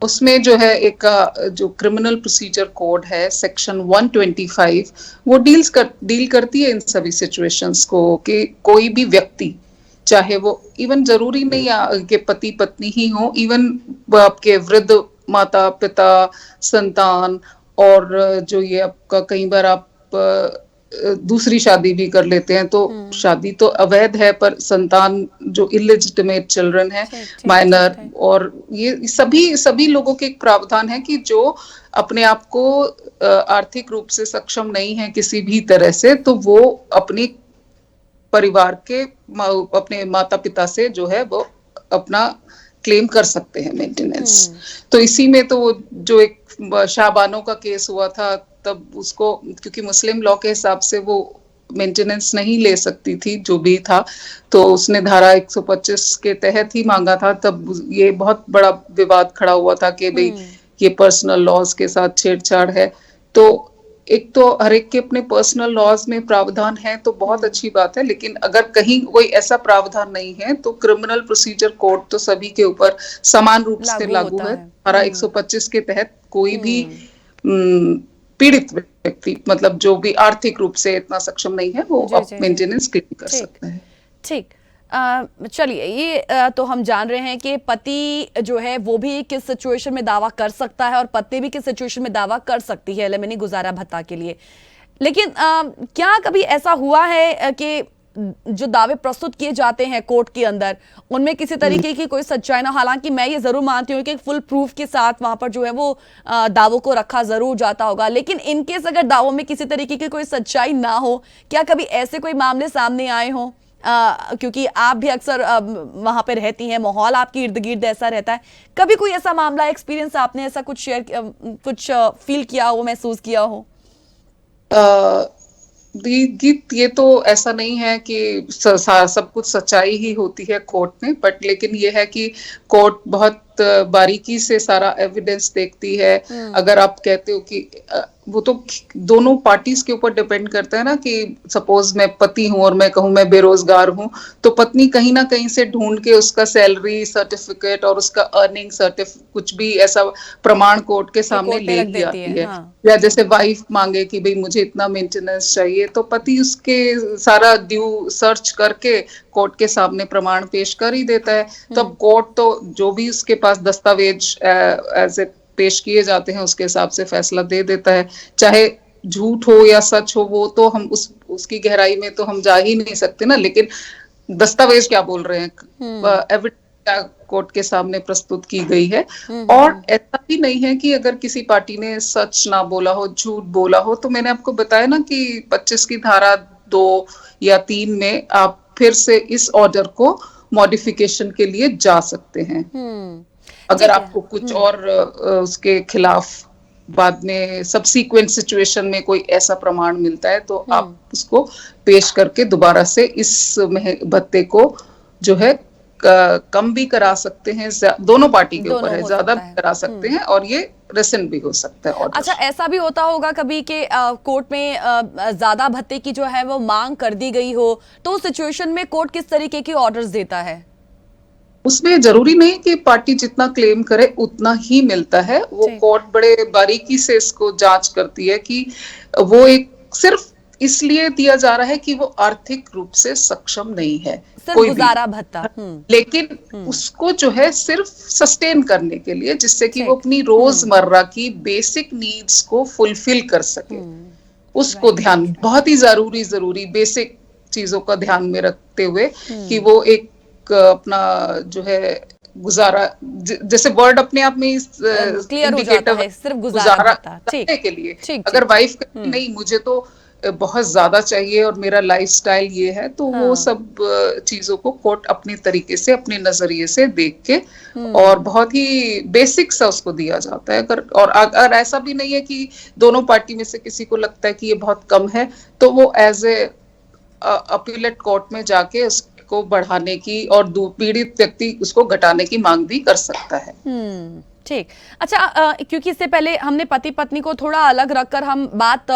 उसमें जो है एक जो क्रिमिनल प्रोसीजर कोड है सेक्शन 125 वो डील करती है इन सभी सिचुएशंस को, कि कोई भी व्यक्ति, चाहे वो इवन जरूरी नहीं कि पति पत्नी ही हो, इवन आपके वृद्ध माता पिता संतान, और जो ये आपका कई बार आप दूसरी शादी भी कर लेते हैं, तो शादी तो अवैध है पर संतान जो इलिजिटिमेट चिल्ड्रन है, माइनर, और ये सभी लोगों के एक प्रावधान है कि जो अपने आप को आर्थिक रूप से सक्षम नहीं है किसी भी तरह से, तो वो अपने परिवार के अपने माता पिता से जो है वो अपना क्लेम कर सकते हैं मेंटेनेंस। तो इसी में तो वो जो एक शाहबानो का केस हुआ था, तब उसको क्योंकि मुस्लिम लॉ के हिसाब से वो मेंटेनेंस नहीं ले सकती थी जो भी था, तो उसने धारा 125 के तहत ही मांगा था। तब ये बहुत बड़ा विवाद खड़ा हुआ था कि भाई ये पर्सनल लॉज के साथ छेड़छाड़ है। तो एक तो हर एक के अपने पर्सनल लॉज में प्रावधान है तो बहुत अच्छी बात है, लेकिन अगर कहीं कोई ऐसा प्रावधान नहीं है तो क्रिमिनल प्रोसीजर कोड तो सभी के ऊपर समान रूप से लागू है। धारा 125 के तहत कोई भी पीड़ित व्यक्ति, मतलब जो भी आर्थिक रूप से इतना सक्षम नहीं है, वो मेंटेनेंस क्लेम कर सकता है। ठीक, चलिए, ये तो हम जान रहे हैं कि पति जो है वो भी किस सिचुएशन में दावा कर सकता है और पत्नी भी किस सिचुएशन में दावा कर सकती है एलिमनी गुजारा भत्ता के लिए। लेकिन क्या कभी ऐसा हुआ है कि जो दावे प्रस्तुत किए जाते हैं कोर्ट के अंदर उनमें किसी तरीके की कोई सच्चाई ना? हालांकि मैं ये जरूर मानती हूँ कि फुल प्रूफ के साथ वहां पर जो है वो दावों को रखा जरूर जाता होगा, लेकिन इनकेस अगर दावों में किसी तरीके की कोई सच्चाई ना हो, क्या कभी ऐसे कोई मामले सामने आए हों? क्योंकि आप भी अक्सर वहां पे रहती हैं, माहौल आपके इर्द गिर्द ऐसा रहता है, कभी कोई ऐसा मामला एक्सपीरियंस आपने ऐसा कुछ शेयर कुछ फील किया हो, महसूस किया हो? गीत, ये तो ऐसा नहीं है कि सब कुछ सच्चाई ही होती है कोर्ट में, बट लेकिन ये है कि कोर्ट बहुत बारीकी से सारा एविडेंस देखती है। अगर आप कहते हो कि वो तो दोनों पार्टीज के ऊपर डिपेंड करता है ना, कि सपोज मैं पति हूं और मैं कहूं मैं बेरोजगार हूं, तो पत्नी कहीं ना कहीं से ढूंढ के उसका सैलरी सर्टिफिकेट और उसका अर्निंग सर्टिफिकेट कुछ भी ऐसा प्रमाण कोर्ट के सामने ले ही आती है। हाँ। या जैसे वाइफ मांगे कि भाई मुझे इतना मेंटेनेंस चाहिए, तो पति उसके सारा ड्यू सर्च करके कोर्ट के सामने प्रमाण पेश कर ही देता है। तब कोर्ट तो जो भी उसके पास दस्तावेज एज ए पेश किए जाते हैं उसके हिसाब से फैसला दे देता है। चाहे झूठ हो या सच हो, वो तो हम उसकी गहराई में तो हम जा ही नहीं सकते ना, लेकिन दस्तावेज क्या बोल रहे हैं, एविडेंस क्या कोर्ट के सामने प्रस्तुत की गई है। और ऐसा भी नहीं है कि अगर किसी पार्टी ने सच ना बोला हो, झूठ बोला हो, तो मैंने आपको बताया ना कि 25 की धारा 2 या 3 में आप फिर से इस ऑर्डर को मॉडिफिकेशन के लिए जा सकते हैं। अगर आपको कुछ और उसके खिलाफ बाद में सबसीक्वेंट सिचुएशन में कोई ऐसा प्रमाण मिलता है तो आप उसको पेश करके दोबारा से इस भत्ते को जो है कम भी करा सकते हैं, दोनों पार्टी के ऊपर है, ज्यादा भी करा सकते हैं और ये रेसेंट भी हो सकता है ऑर्डर। अच्छा, ऐसा भी होता होगा कभी कि कोर्ट में ज्यादा भत्ते की जो है वो मांग कर दी गई हो, तो उस सिचुएशन में कोर्ट किस तरीके की ऑर्डर्स देता है? उसमें जरूरी नहीं कि पार्टी जितना क्लेम करे उतना ही मिलता है, वो कोर्ट बड़े बारीकी से इसको जांच करती है कि वो एक सिर्फ इसलिए दिया जा रहा है कि वो आर्थिक रूप से सक्षम नहीं है, कोई गुजारा भत्ता, लेकिन उसको जो है सिर्फ सस्टेन करने के लिए, जिससे कि वो अपनी रोजमर्रा की बेसिक नीड्स को फुलफिल कर सके, उसको ध्यान, बहुत ही जरूरी बेसिक चीजों का ध्यान में रखते हुए कि वो एक अपना जो है गुजारा, जैसे वर्ड अपने आप में क्लियर हो जाता है, सिर्फ गुजारा करने के लिए अगर वाइफ नहीं मुझे तो बहुत ज्यादा चाहिए और मेरा लाइफस्टाइल ये है, तो वो सब चीजों को कोर्ट अपने तरीके से अपने नजरिए से देख के और बहुत ही बेसिक सा उसको दिया जाता है। अगर ऐसा भी नहीं है कि दोनों पार्टी में से किसी को लगता है कि ये बहुत कम है, तो वो एज ए अपीलेट कोर्ट में जाके उसको बढ़ाने की और पीड़ित व्यक्ति उसको घटाने की मांग भी कर सकता है। ठीक। अच्छा, क्योंकि इससे पहले हमने पति पत्नी को थोड़ा अलग रखकर हम बात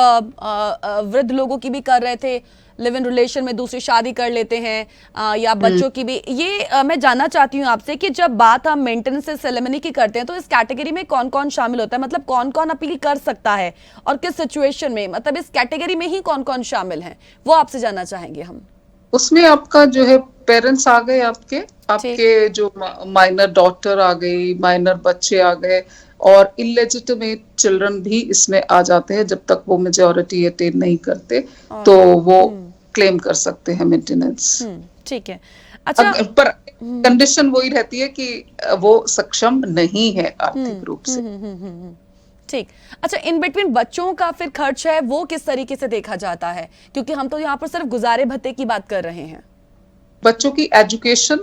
वृद्ध लोगों की भी कर रहे थे, लिव इन रिलेशन में दूसरी शादी कर लेते हैं या बच्चों की भी। ये मैं जानना चाहती हूँ आपसे कि जब बात हम मेंटेनेंस सेरेमनी की करते हैं तो इस कैटेगरी में कौन कौन शामिल होता है, मतलब कौन कौन अपील कर सकता है और किस सिचुएशन में, मतलब इस कैटेगरी में ही कौन कौन शामिल है, वो आपसे जानना चाहेंगे हम। उसमें आपका जो है पेरेंट्स आ गए, आपके जो माइनर डॉटर आ गई, माइनर बच्चे आ गए और इलेजिटिमेट चिल्ड्रन भी इसमें आ जाते हैं। जब तक वो मेजॉरिटी अटेन नहीं करते तो वो क्लेम कर सकते हैं मेंटेनेंस। ठीक है। अच्छा, पर कंडीशन वही रहती है कि वो सक्षम नहीं है आर्थिक रूप से। ठीक। अच्छा, इन बिटवीन बच्चों का फिर खर्च है वो किस तरीके से देखा जाता है, क्योंकि हम तो यहाँ पर सिर्फ गुजारे भत्ते की बात कर रहे हैं। बच्चों की एजुकेशन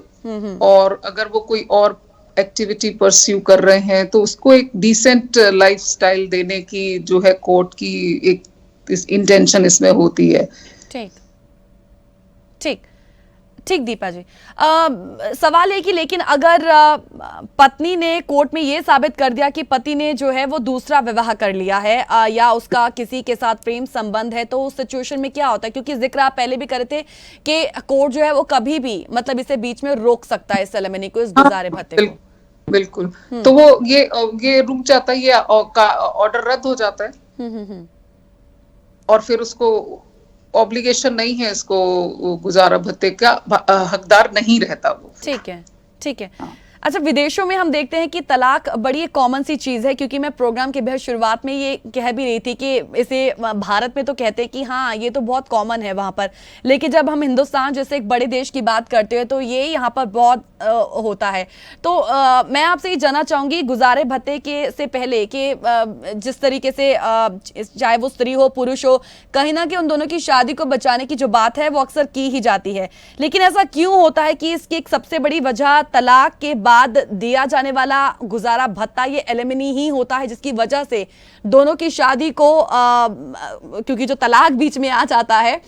और अगर वो कोई और एक्टिविटी परस्यू कर रहे हैं तो उसको एक डिसेंट लाइफस्टाइल देने की जो है कोर्ट की एक इंटेंशन इसमें होती है। ठीक ठीक ठीक दीपा जी, सवाल है कि लेकिन अगर पत्नी ने कोर्ट में ये साबित कर दिया कि पति ने जो है वो दूसरा विवाह कर लिया है या उसका किसी के साथ प्रेम संबंध है, तो उस सिचुएशन में क्या होता है? क्योंकि जिक्र आप पहले भी कर रहे थे कि कोर्ट जो है वो कभी भी मतलब इसे बीच में रोक सकता है, इस सेरेमनी को, इस गुजारे भत्ते को। बिल्कुल। तो वो ये रुक जाता है, ये ऑर्डर रद्द हो जाता है और फिर उसको ऑब्लिगेशन नहीं है, इसको गुजारा भत्ते का हकदार नहीं रहता वो। ठीक है, ठीक है। अच्छा, विदेशों में हम देखते हैं कि तलाक बड़ी एक कॉमन सी चीज है, क्योंकि मैं प्रोग्राम के बेहद शुरुआत में ये कह भी रही थी कि इसे भारत में तो कहते हैं कि हाँ ये तो बहुत कॉमन है वहां पर, लेकिन जब हम हिंदुस्तान जैसे एक बड़े देश की बात करते हैं तो ये यहाँ पर बहुत होता है। तो मैं आपसे ये जानना चाहूंगी गुजारे भत्ते के से पहले कि जिस तरीके से चाहे वो स्त्री हो पुरुष हो, कहीं ना कहीं उन दोनों की शादी को बचाने की जो बात है वो अक्सर की ही जाती है, लेकिन ऐसा क्यों होता है कि इसकी एक सबसे बड़ी वजह तलाक के बाद दिया जाने वाला गुजारा भत्ता ये एलिमनी ही होता है, जिसकी वजह से दोनों की शादी को क्योंकि जो तलाक बीच में आ जाता है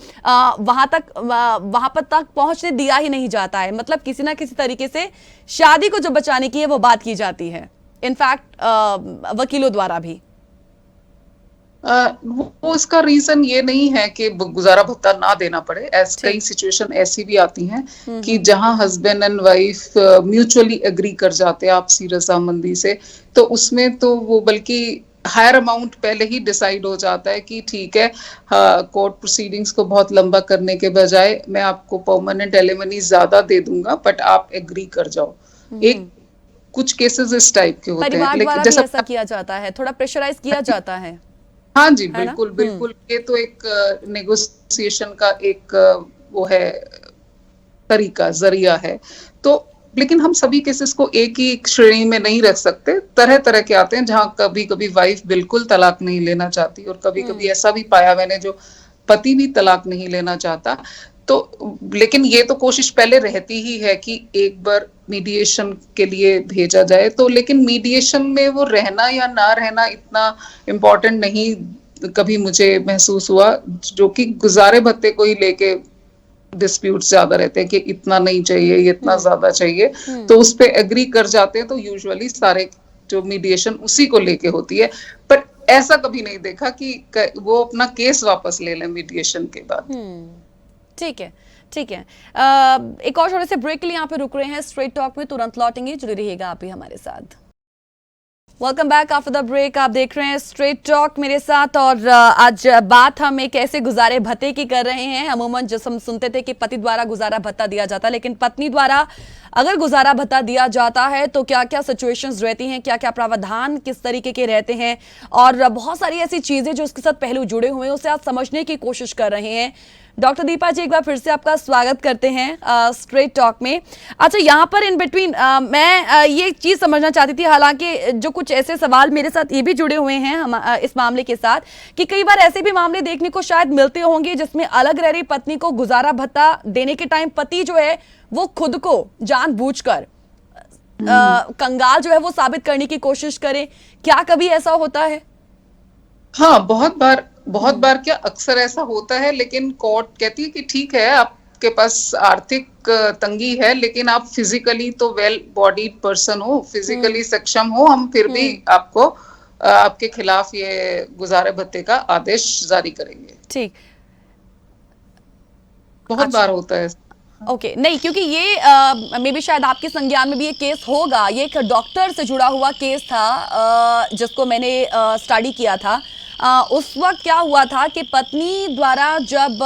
वहां पर तक पहुंचने दिया ही नहीं जाता है, मतलब किसी ना किसी तरीके से शादी को जो बचाने की है वो बात की जाती है, इनफैक्ट वकीलों द्वारा भी। वो इसका रीजन ये नहीं है कि गुजारा भत्ता ना देना पड़े। कई सिचुएशन ऐसी भी आती हैं कि जहां husband and wife mutually agree कर जाते हैं आपसी रजामंदी से, तो उसमें तो वो बल्कि हायर अमाउंट पहले ही डिसाइड हो जाता है कि ठीक है, कोर्ट प्रोसीडिंग्स को बहुत लंबा करने के बजाय मैं आपको परमानेंट एलिमनी ज्यादा दे दूंगा, बट आप एग्री कर जाओ। एक कुछ केसेस इस टाइप के होते हैं, परिवार द्वारा भी ऐसा किया जाता है, थोड़ा प्रेशराइज किया जाता है। हाँ जी, बिल्कुल बिल्कुल। ये तो एक नेगोशिएशन का एक वो है तरीका, जरिया है। तो लेकिन हम सभी केसेस को एक ही श्रेणी में नहीं रख सकते, तरह तरह के आते हैं जहां कभी कभी वाइफ बिल्कुल तलाक नहीं लेना चाहती और कभी कभी ऐसा भी पाया मैंने जो पति भी तलाक नहीं लेना चाहता। तो लेकिन ये तो कोशिश पहले रहती ही है कि एक बार मीडिएशन के लिए भेजा जाए, तो लेकिन मीडिएशन में वो रहना या ना रहना इतना इम्पोर्टेंट नहीं कभी मुझे महसूस हुआ, जो कि गुजारे भत्ते को ही लेके डिस्प्यूट ज्यादा रहते हैं कि इतना नहीं चाहिए, ये इतना ज्यादा चाहिए, तो उस पे एग्री कर जाते हैं, तो यूजुअली सारे जो मीडिएशन उसी को लेके होती है। पर ऐसा कभी नहीं देखा कि वो अपना केस वापस ले लें मीडिएशन के बाद। ठीक है, ठीक है। एक और छोटे से ब्रेक के लिए यहाँ पे रुक रहे हैं, स्ट्रेट टॉक में तुरंत लौटेंगे, जुड़े रहिएगा आप भी हमारे साथ। Welcome back after the break. आप देख रहे हैं स्ट्रेट टॉक मेरे साथ, और आज बात हम एक ऐसे गुजारे भत्ते की कर रहे हैं। अमूमन जैसे हम सुनते थे कि पति द्वारा गुजारा भत्ता दिया जाता, लेकिन पत्नी द्वारा अगर गुजारा भत्ता दिया जाता है तो क्या क्या सिचुएशंस रहती हैं, क्या क्या प्रावधान किस तरीके के रहते हैं, और बहुत सारी ऐसी चीजें जो इसके साथ पहलू जुड़े हुए हैं उसे आप समझने की कोशिश कर रहे हैं। डॉक्टर दीपा जी, एक बार फिर से आपका स्वागत करते हैं स्ट्रेट टॉक में। अच्छा, यहाँ पर इन बिटवीन मैं ये चीज समझना चाहती थी, हालांकि जो कुछ ऐसे सवाल मेरे साथ ये भी जुड़े हुए हैं हम इस मामले के साथ, कि कई बार ऐसे भी मामले देखने को शायद मिलते होंगे जिसमें अलग रह रही पत्नी को गुजारा भत्ता देने के टाइम पति जो है वो खुद को जानबूझकर कंगाल जो है वो साबित करने की कोशिश करे। क्या कभी ऐसा होता है? हाँ, बहुत बार क्या अक्सर ऐसा होता है, लेकिन कोर्ट कहती है कि ठीक है, आपके पास आर्थिक तंगी है, लेकिन आप फिजिकली तो वेल बॉडीड पर्सन हो, फिजिकली सक्षम हो, हम फिर भी आपको आपके खिलाफ ये गुजारे भत्ते का आदेश जारी करेंगे। ठीक, बहुत बार होता है। ओके, नहीं, क्योंकि ये मे बी शायद आपके संज्ञान में भी ये केस होगा। ये एक डॉक्टर से जुड़ा हुआ केस था जिसको मैंने स्टडी किया था। उस वक्त क्या हुआ था कि पत्नी द्वारा जब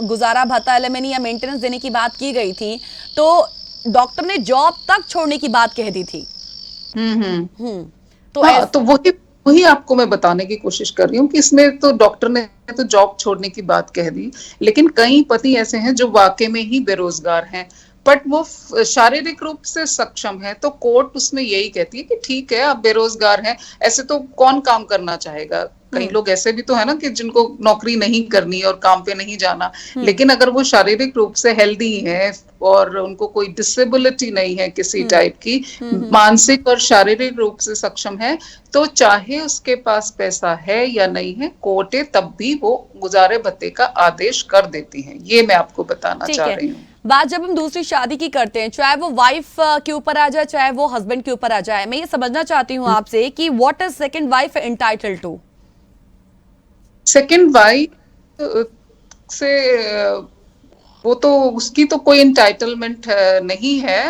गुजारा भत्ता, एलिमनी या मेंटेनेंस देने की बात की गई थी, तो डॉक्टर ने जॉब तक छोड़ने की बात कह दी थी। तो हाँ, तो वही आपको मैं बताने की कोशिश कर रही हूँ कि इसमें तो डॉक्टर ने तो जॉब छोड़ने की बात कह दी, लेकिन कई पति ऐसे हैं जो वाकई में ही बेरोजगार हैं, बट वो शारीरिक रूप से सक्षम है, तो कोर्ट उसमें यही कहती है कि ठीक है, आप बेरोजगार हैं, ऐसे तो कौन काम करना चाहेगा। कई लोग ऐसे भी तो है ना कि जिनको नौकरी नहीं करनी और काम पे नहीं जाना, लेकिन अगर वो शारीरिक रूप से हेल्दी है और उनको कोई डिसेबिलिटी नहीं है किसी टाइप की, मानसिक और शारीरिक रूप से सक्षम है, तो चाहे उसके पास पैसा है या नहीं है, कोर्टें तब भी वो गुजारे भत्ते का आदेश कर देती हैं। ये मैं आपको बताना चाह रही हूँ। बात जब हम दूसरी शादी की करते हैं, चाहे वो वाइफ के ऊपर आ जाए, चाहे वो हस्बैंड के ऊपर आ जाए, मैं ये समझना चाहती हूँ आपसे कि what is second wife entitled to? Second wife से वो तो उसकी तो कोई एंटाइटलमेंट नहीं है,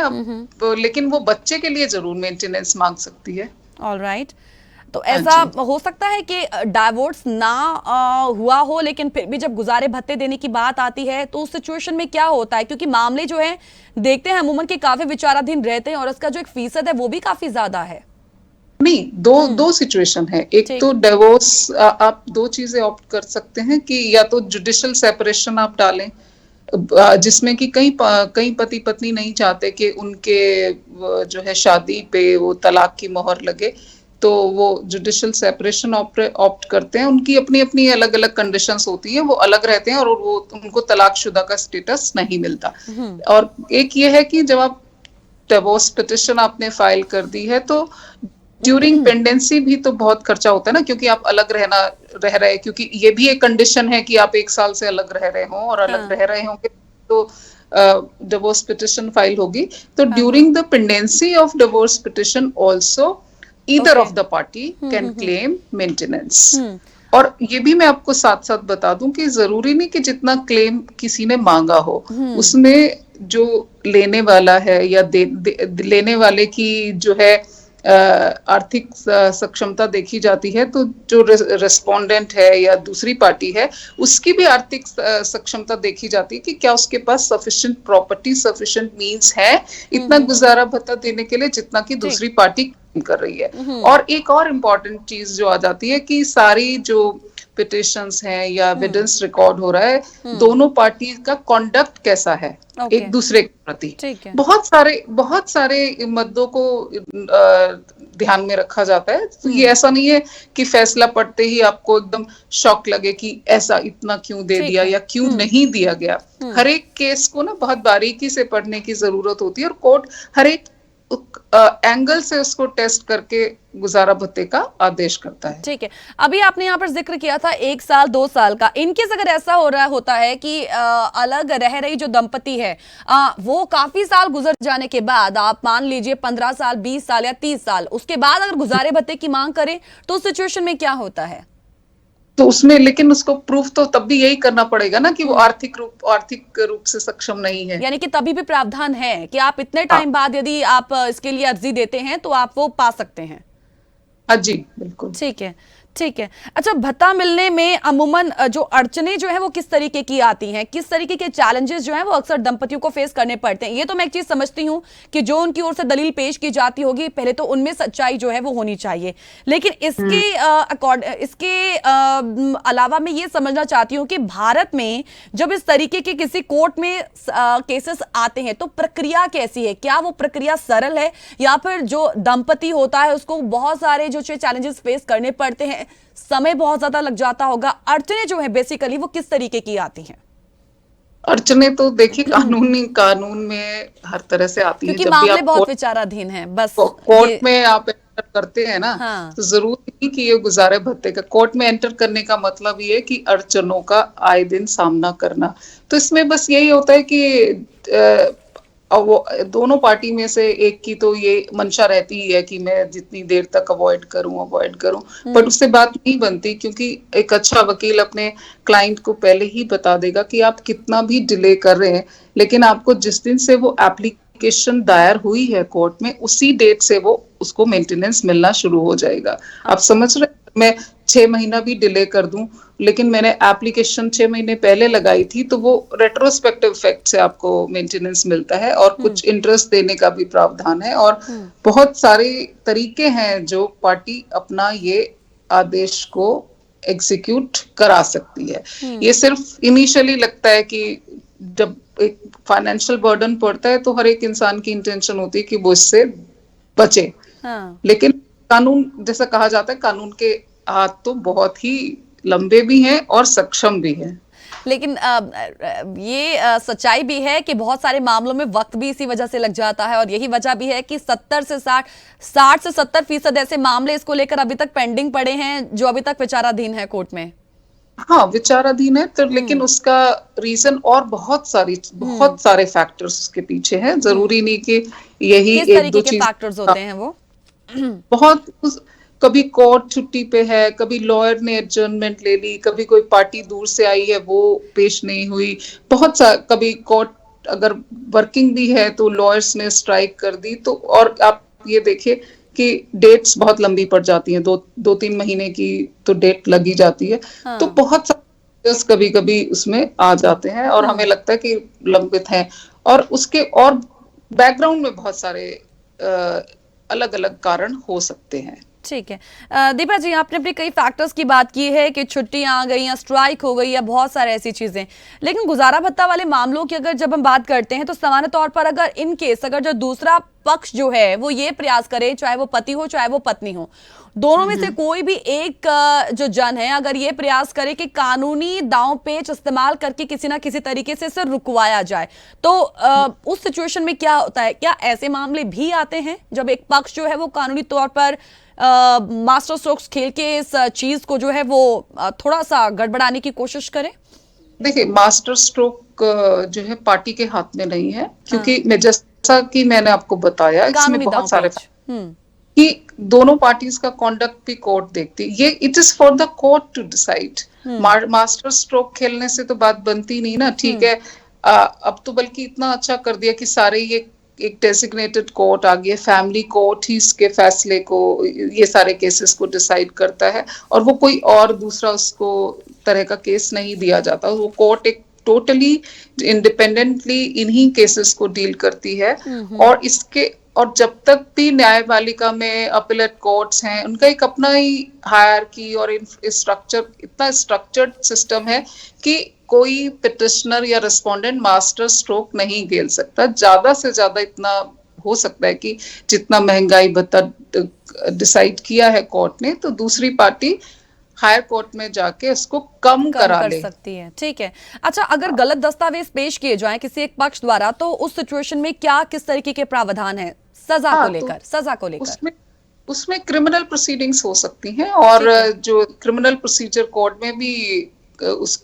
लेकिन वो बच्चे के लिए जरूर मेंटेनेंस मांग सकती है। ऑलराइट, तो ऐसा हो सकता है कि डाइवोर्स ना हुआ हो, लेकिन फिर भी जब गुजारे भत्ते देने की बात आती है तो उस सिचुएशन में क्या होता है? क्योंकि मामले जो है देखते हैं अमूमन के काफी विचाराधीन रहते हैं, और इसका जो एक फीसद है वो भी काफी ज्यादा है। नहीं, दो सिचुएशन है। एक तो डिवोर्स, आप दो चीजें ऑप्ट कर सकते हैं कि या तो जुडिशियल सेपरेशन आप डालें, जिसमें कि कई पति पत्नी नहीं चाहते कि उनके जो है शादी पे वो तलाक की मोहर लगे, तो वो जुडिशियल सेपरेशन ऑप्ट करते हैं। उनकी अपनी अपनी अलग अलग कंडीशंस होती है, वो अलग रहते हैं और वो उनको तलाकशुदा का स्टेटस नहीं मिलता। और एक ये है कि जब आप डिवोर्स पिटिशन आपने फाइल कर दी है, तो ड्यूरिंग पेंडेंसी भी तो बहुत खर्चा होता है ना, क्योंकि आप अलग रह रहे, क्योंकि ये भी एक कंडीशन है कि आप 1 साल से अलग रह रहे हो और अलग रह रहे होंगे तो डिवोर्स पिटिशन फाइल होगी। तो during the pendency of divorce petition also either of the party can claim maintenance. और ये भी मैं आपको साथ साथ बता दूं कि जरूरी नहीं कि जितना क्लेम किसी ने मांगा हो, उसमें जो लेने वाला है या लेने वाले की जो है आर्थिक सक्षमता देखी जाती है, तो जो रेस्पोंडेंट है या दूसरी पार्टी है उसकी भी आर्थिक सक्षमता देखी जाती है कि क्या उसके पास सफिशिएंट प्रॉपर्टी, सफिशिएंट मींस है इतना गुजारा भत्ता देने के लिए जितना कि दूसरी पार्टी कर रही है। और एक और इम्पोर्टेंट चीज जो आ जाती है कि सारी जो पिटिशंस हैं या एविडेंस रिकॉर्ड हो रहा है, दोनों पार्टी का कॉन्डक्ट कैसा है एक दूसरे के प्रति। बहुत सारे मुद्दों को ध्यान में रखा जाता है। तो ये ऐसा नहीं है कि फैसला पढ़ते ही आपको एकदम शॉक लगे कि ऐसा इतना क्यों दे ठीक दिया है। या क्यों नहीं दिया गया। हर एक केस को ना बहुत बारीकी से पढ़ने की जरूरत होती है और कोर्ट हर एक एंगल से उसको टेस्ट करके गुजारा भत्ते का आदेश करता है। ठीक है। अभी आपने यहाँ पर जिक्र किया था 1 साल 2 साल का। इनकेस अगर ऐसा हो रहा होता है कि अलग रह रही जो दंपति है वो काफी साल गुजर जाने के बाद, आप मान लीजिए 15 साल 20 साल या 30 साल, उसके बाद अगर गुजारे भत्ते की मांग करे तो उस सिचुएशन में क्या होता है? तो उसमें लेकिन उसको प्रूफ तो तब भी यही करना पड़ेगा ना कि वो आर्थिक रूप से सक्षम नहीं है। यानी कि तभी भी प्रावधान है कि आप इतने टाइम बाद यदि आप इसके लिए अर्जी देते हैं तो आप वो पा सकते हैं। हाँ जी, बिल्कुल। ठीक है, ठीक है। अच्छा, भत्ता मिलने में अमूमन जो अड़चने जो है वो किस तरीके की आती हैं, किस तरीके के चैलेंजेस जो हैं वो अक्सर दंपतियों को फेस करने पड़ते हैं? ये तो मैं एक चीज समझती हूँ कि जो उनकी ओर से दलील पेश की जाती होगी, पहले तो उनमें सच्चाई जो है वो होनी चाहिए, लेकिन इसके अलावा मैं ये समझना चाहती हूँ कि भारत में जब इस तरीके के किसी कोर्ट में केसेस आते हैं तो प्रक्रिया कैसी है? क्या वो प्रक्रिया सरल है या फिर जो दंपति होता है उसको बहुत सारे जो चैलेंजेस फेस करने पड़ते हैं, समय बहुत ज्यादा लग जाता होगा? अड़चने जो है बेसिकली वो किस तरीके की आती हैं? अड़चने तो देखिए कानून में हर तरह से आती है। क्योंकि जब भी मामले आप बहुत विचाराधीन हैं, बस कोर्ट में आप एंटर करते हैं ना, हाँ। तो जरूरी नहीं कि ये गुजारे भत्ते का कोर्ट में एंटर करने का मतलब ये है कि अड़चनों का आए दिन सामना करना। तो इसमें बस यही होता है कि वो दोनों पार्टी में से एक की तो ये मंशा रहती ही है कि मैं जितनी देर तक अवॉइड करूं, बट उससे बात नहीं बनती, क्योंकि एक अच्छा वकील अपने क्लाइंट को पहले ही बता देगा कि आप कितना भी डिले कर रहे हैं, लेकिन आपको जिस दिन से वो एप्लीकेशन दायर हुई है कोर्ट में, उसी डेट से वो उसको मेंटेनेंस मिलना शुरू हो जाएगा। आप समझ रहे हैं? मैं 6 महीना भी डिले कर दूं, लेकिन मैंने एप्लीकेशन 6 महीने पहले लगाई थी, तो वो रेट्रोस्पेक्टिव इफेक्ट से आपको मेंटेनेंस मिलता है और कुछ इंटरेस्ट देने का भी प्रावधान है और बहुत सारे तरीके हैं जो पार्टी अपना ये आदेश को एग्जीक्यूट करा सकती है। ये सिर्फ इनिशियली लगता है कि जब एक फाइनेंशियल बर्डन पड़ता है तो हर एक इंसान की इंटेंशन होती है कि वो इससे बचे। हाँ। लेकिन कानून, जैसा कहा जाता है, कानून के हाथ तो बहुत ही लंबे भी हैं और सक्षम भी हैं। लेकिन ये सच्चाई भी है कि बहुत सारे मामलों में वक्त भी इसी वजह से लग जाता है और यही वजह भी है कि 60 से 70% ऐसे मामले इसको लेकर अभी तक पेंडिंग पड़े हैं जो अभी तक विचाराधीन है कोर्ट में। हाँ, विचाराधीन है तो, लेकिन उसका रीजन और बहुत सारे फैक्टर्स उसके पीछे हैं। जरूरी नहीं कि यही एक दो चीज फैक्टर्स होते हैं वो। बहुत, कभी कोर्ट छुट्टी पे है, कभी लॉयर ने एडजर्नमेंट ले ली, कभी कोई पार्टी दूर से आई है वो पेश नहीं हुई, कभी कोर्ट अगर वर्किंग भी है तो लॉयर्स ने स्ट्राइक कर दी, तो और आप ये देखिए कि डेट्स बहुत लंबी पड़ जाती हैं, 2-3 महीने की तो डेट लगी जाती है। हाँ। तो बहुत सारे कभी कभी उसमें आ जाते हैं और हमें लगता है कि लंबित हैं, और उसके और बैकग्राउंड में बहुत सारे अलग अलग कारण हो सकते हैं। ठीक है। दीपा जी, आपने अपने कई फैक्टर्स की बात की है कि छुट्टियां आ गई या स्ट्राइक हो गई या बहुत सारे ऐसी चीजें, लेकिन गुजारा भत्ता वाले मामलों की अगर जब हम बात करते हैं तो सामान्य तौर पर अगर इन केस अगर जो दूसरा पक्ष जो है वो ये प्रयास करे, चाहे वो पति हो चाहे वो पत्नी हो, दोनों में से कोई भी एक जो जन है अगर ये प्रयास करे कि कानूनी दांव पेच इस्तेमाल करके किसी ना किसी तरीके से इसे रुकवाया जाए, तो उस सिचुएशन में क्या होता है? क्या ऐसे मामले भी आते हैं जब एक पक्ष जो है वो कानूनी तौर पर मास्टर स्ट्रोक्स खेल के इस चीज को जो है वो थोड़ा सा गड़बड़ाने की कोशिश करे? देखिए, मास्टर स्ट्रोक जो है पार्टी के हाथ में नहीं है, क्योंकि मैं जैसा कि मैंने आपको बताया इसमें बहुत सारे कि दोनों पार्टीज का कॉन्डक्ट भी कोर्ट देखती है। ये it is for the court to decide. Master stroke खेलने से तो बात बनती नहीं ना। ठीक है, अब तो बल्कि इतना अच्छा कर दिया कि सारे ये एक डेजिग्नेटेड कोर्ट आ गया, फैमिली कोर्ट ही इसके फैसले को, ये सारे केसेस को डिसाइड करता है और वो कोई और दूसरा उसको तरह का केस नहीं दिया जाता। वो कोर्ट एक टोटली इंडिपेंडेंटली इन्हीं केसेस को डील करती है और जब तक भी न्यायपालिका में अपीलेट कोर्ट्स हैं, उनका एक अपना ही हायरार्की और इतना स्ट्रक्चर्ड सिस्टम है कि कोई पिटिशनर या रिस्पोंडेंट मास्टर स्ट्रोक नहीं खेल सकता। ज्यादा से ज्यादा इतना हो सकता है कि जितना महंगाई भत्ता डिसाइड किया है कोर्ट ने, तो दूसरी पार्टी हायर कोर्ट में जाके इसको कम कम करा कर ले। सकती है। ठीक है। अच्छा, अगर गलत दस्तावेज पेश किए जाएं किसी एक पक्ष द्वारा, तो उस सिचुएशन में क्या किस तरीके के प्रावधान है सजा को हाँ, लेकर? तो सजा को लेकर उसमें उसमें क्रिमिनल प्रोसीडिंग्स हो सकती हैं, और ठीक है। जो क्रिमिनल प्रोसीजर कोड में भी उस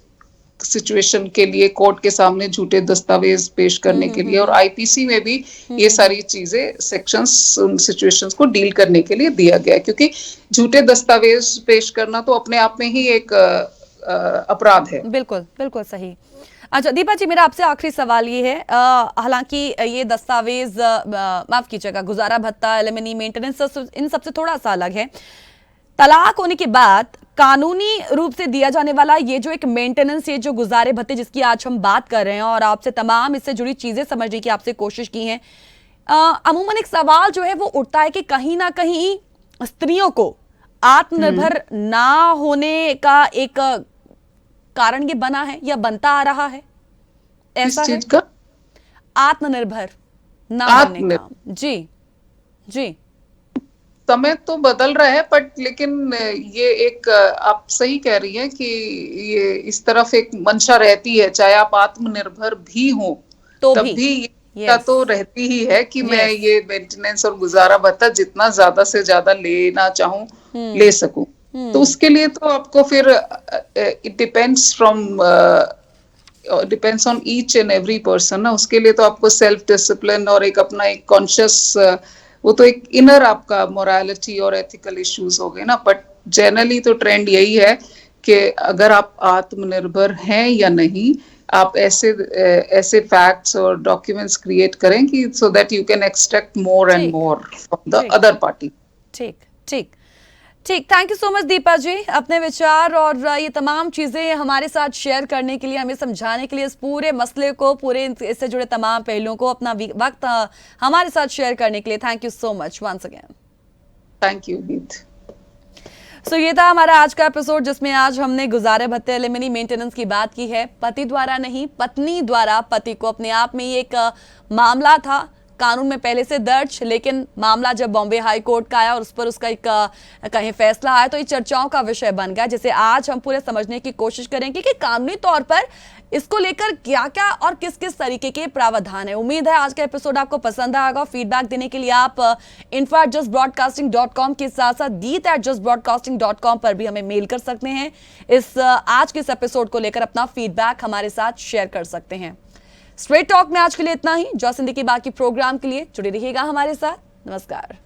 सिचुएशन के लिए कोर्ट के सामने झूठे दस्तावेज पेश करने के लिए, और आईपीसी में भी ये सारी चीजें सेक्शंस उन सिचुएशंस को डील करने के लिए दिया गया है, क्योंकि झूठे दस्तावेज पेश करना तो अपने आप में ही एक अपराध है। बिल्कुल बिल्कुल सही। अच्छा दीपा जी, मेरा आपसे आखिरी सवाल ये है, हालांकि ये दस्तावेज, माफ कीजिएगा, गुजारा भत्ता, एलिमनी, मेंटेनेंस, इन सबसे थोड़ा सा अलग है। तलाक होने के बाद कानूनी रूप से दिया जाने वाला ये जो एक मेंटेनेंस, ये जो गुजारे भत्ते जिसकी आज हम बात कर रहे हैं, और आपसे तमाम इससे जुड़ी चीजें समझने की आपसे कोशिश की है, अमूमन एक सवाल जो है वो उठता है कि कहीं ना कहीं स्त्रियों को आत्मनिर्भर ना होने का एक कारण ये बना है या बनता आ रहा है, किस ऐसा है? चीज का? आत्मनिर्भर ना बनने का। जी जी। समय तो बदल रहा है, बट लेकिन ये एक आप सही कह रही हैं कि ये इस तरफ एक मंशा रहती है, चाहे आप आत्मनिर्भर भी हो तो तब भी भी ये इच्छा तो रहती ही है कि मैं Yes. ये मेंटेनेंस और गुजारा भत्ता जितना ज्यादा से ज्यादा लेना चाहूं ले सकूं। तो उसके लिए तो आपको फिर it depends on each and every person ना, उसके लिए तो आपको सेल्फ डिसिप्लिन और एक अपना एक कॉन्शियस, वो तो एक इनर आपका मोरालिटी और एथिकल इश्यूज हो गए ना। बट जनरली तो ट्रेंड यही है कि अगर आप आत्मनिर्भर हैं या नहीं, आप ऐसे फैक्ट्स और डॉक्यूमेंट्स क्रिएट करें कि so that you can extract more and ठीक मोर फ्रॉम द ठीक अदर पार्टी। ठीक ठीक ठीक। Thank you so much Deepa ji, अपने विचार और ये तमाम चीजें हमारे साथ शेयर करने के लिए, हमें समझाने के लिए, इस पूरे मसले को, पूरे इससे जुड़े तमाम पहलुओं को, अपना वक्त हमारे साथ शेयर करने के लिए thank you so much once again. Thank you Geet. So ये था हमारा आज का एपिसोड, जिसमें आज हमने गुजारे भत्ते, एलिमनी, मेंटेनेंस की बात की है। पति द्वारा नहीं, पत्नी द्वारा पति को, अपने आप में ये एक मामला था कानून में पहले से दर्ज, लेकिन मामला जब बॉम्बे हाई कोर्ट का आया और उस पर उसका एक कहीं फैसला आया, तो ये चर्चाओं का विषय बन गया, जिसे आज हम पूरे समझने की कोशिश करेंगे कि कानूनी तौर पर इसको लेकर क्या क्या और किस किस तरीके के प्रावधान है। उम्मीद है आज का एपिसोड आपको पसंद आएगा। फीडबैक देने के लिए आप info@justbroadcasting.com के साथ साथ geet@justbroadcasting.com पर भी हमें मेल कर सकते हैं। इस आज के इस एपिसोड को लेकर अपना फीडबैक हमारे साथ शेयर कर सकते हैं। स्ट्रेट टॉक में आज के लिए इतना ही। जो जिंदगी बाकी प्रोग्राम के लिए जुड़े रहिएगा हमारे साथ। नमस्कार।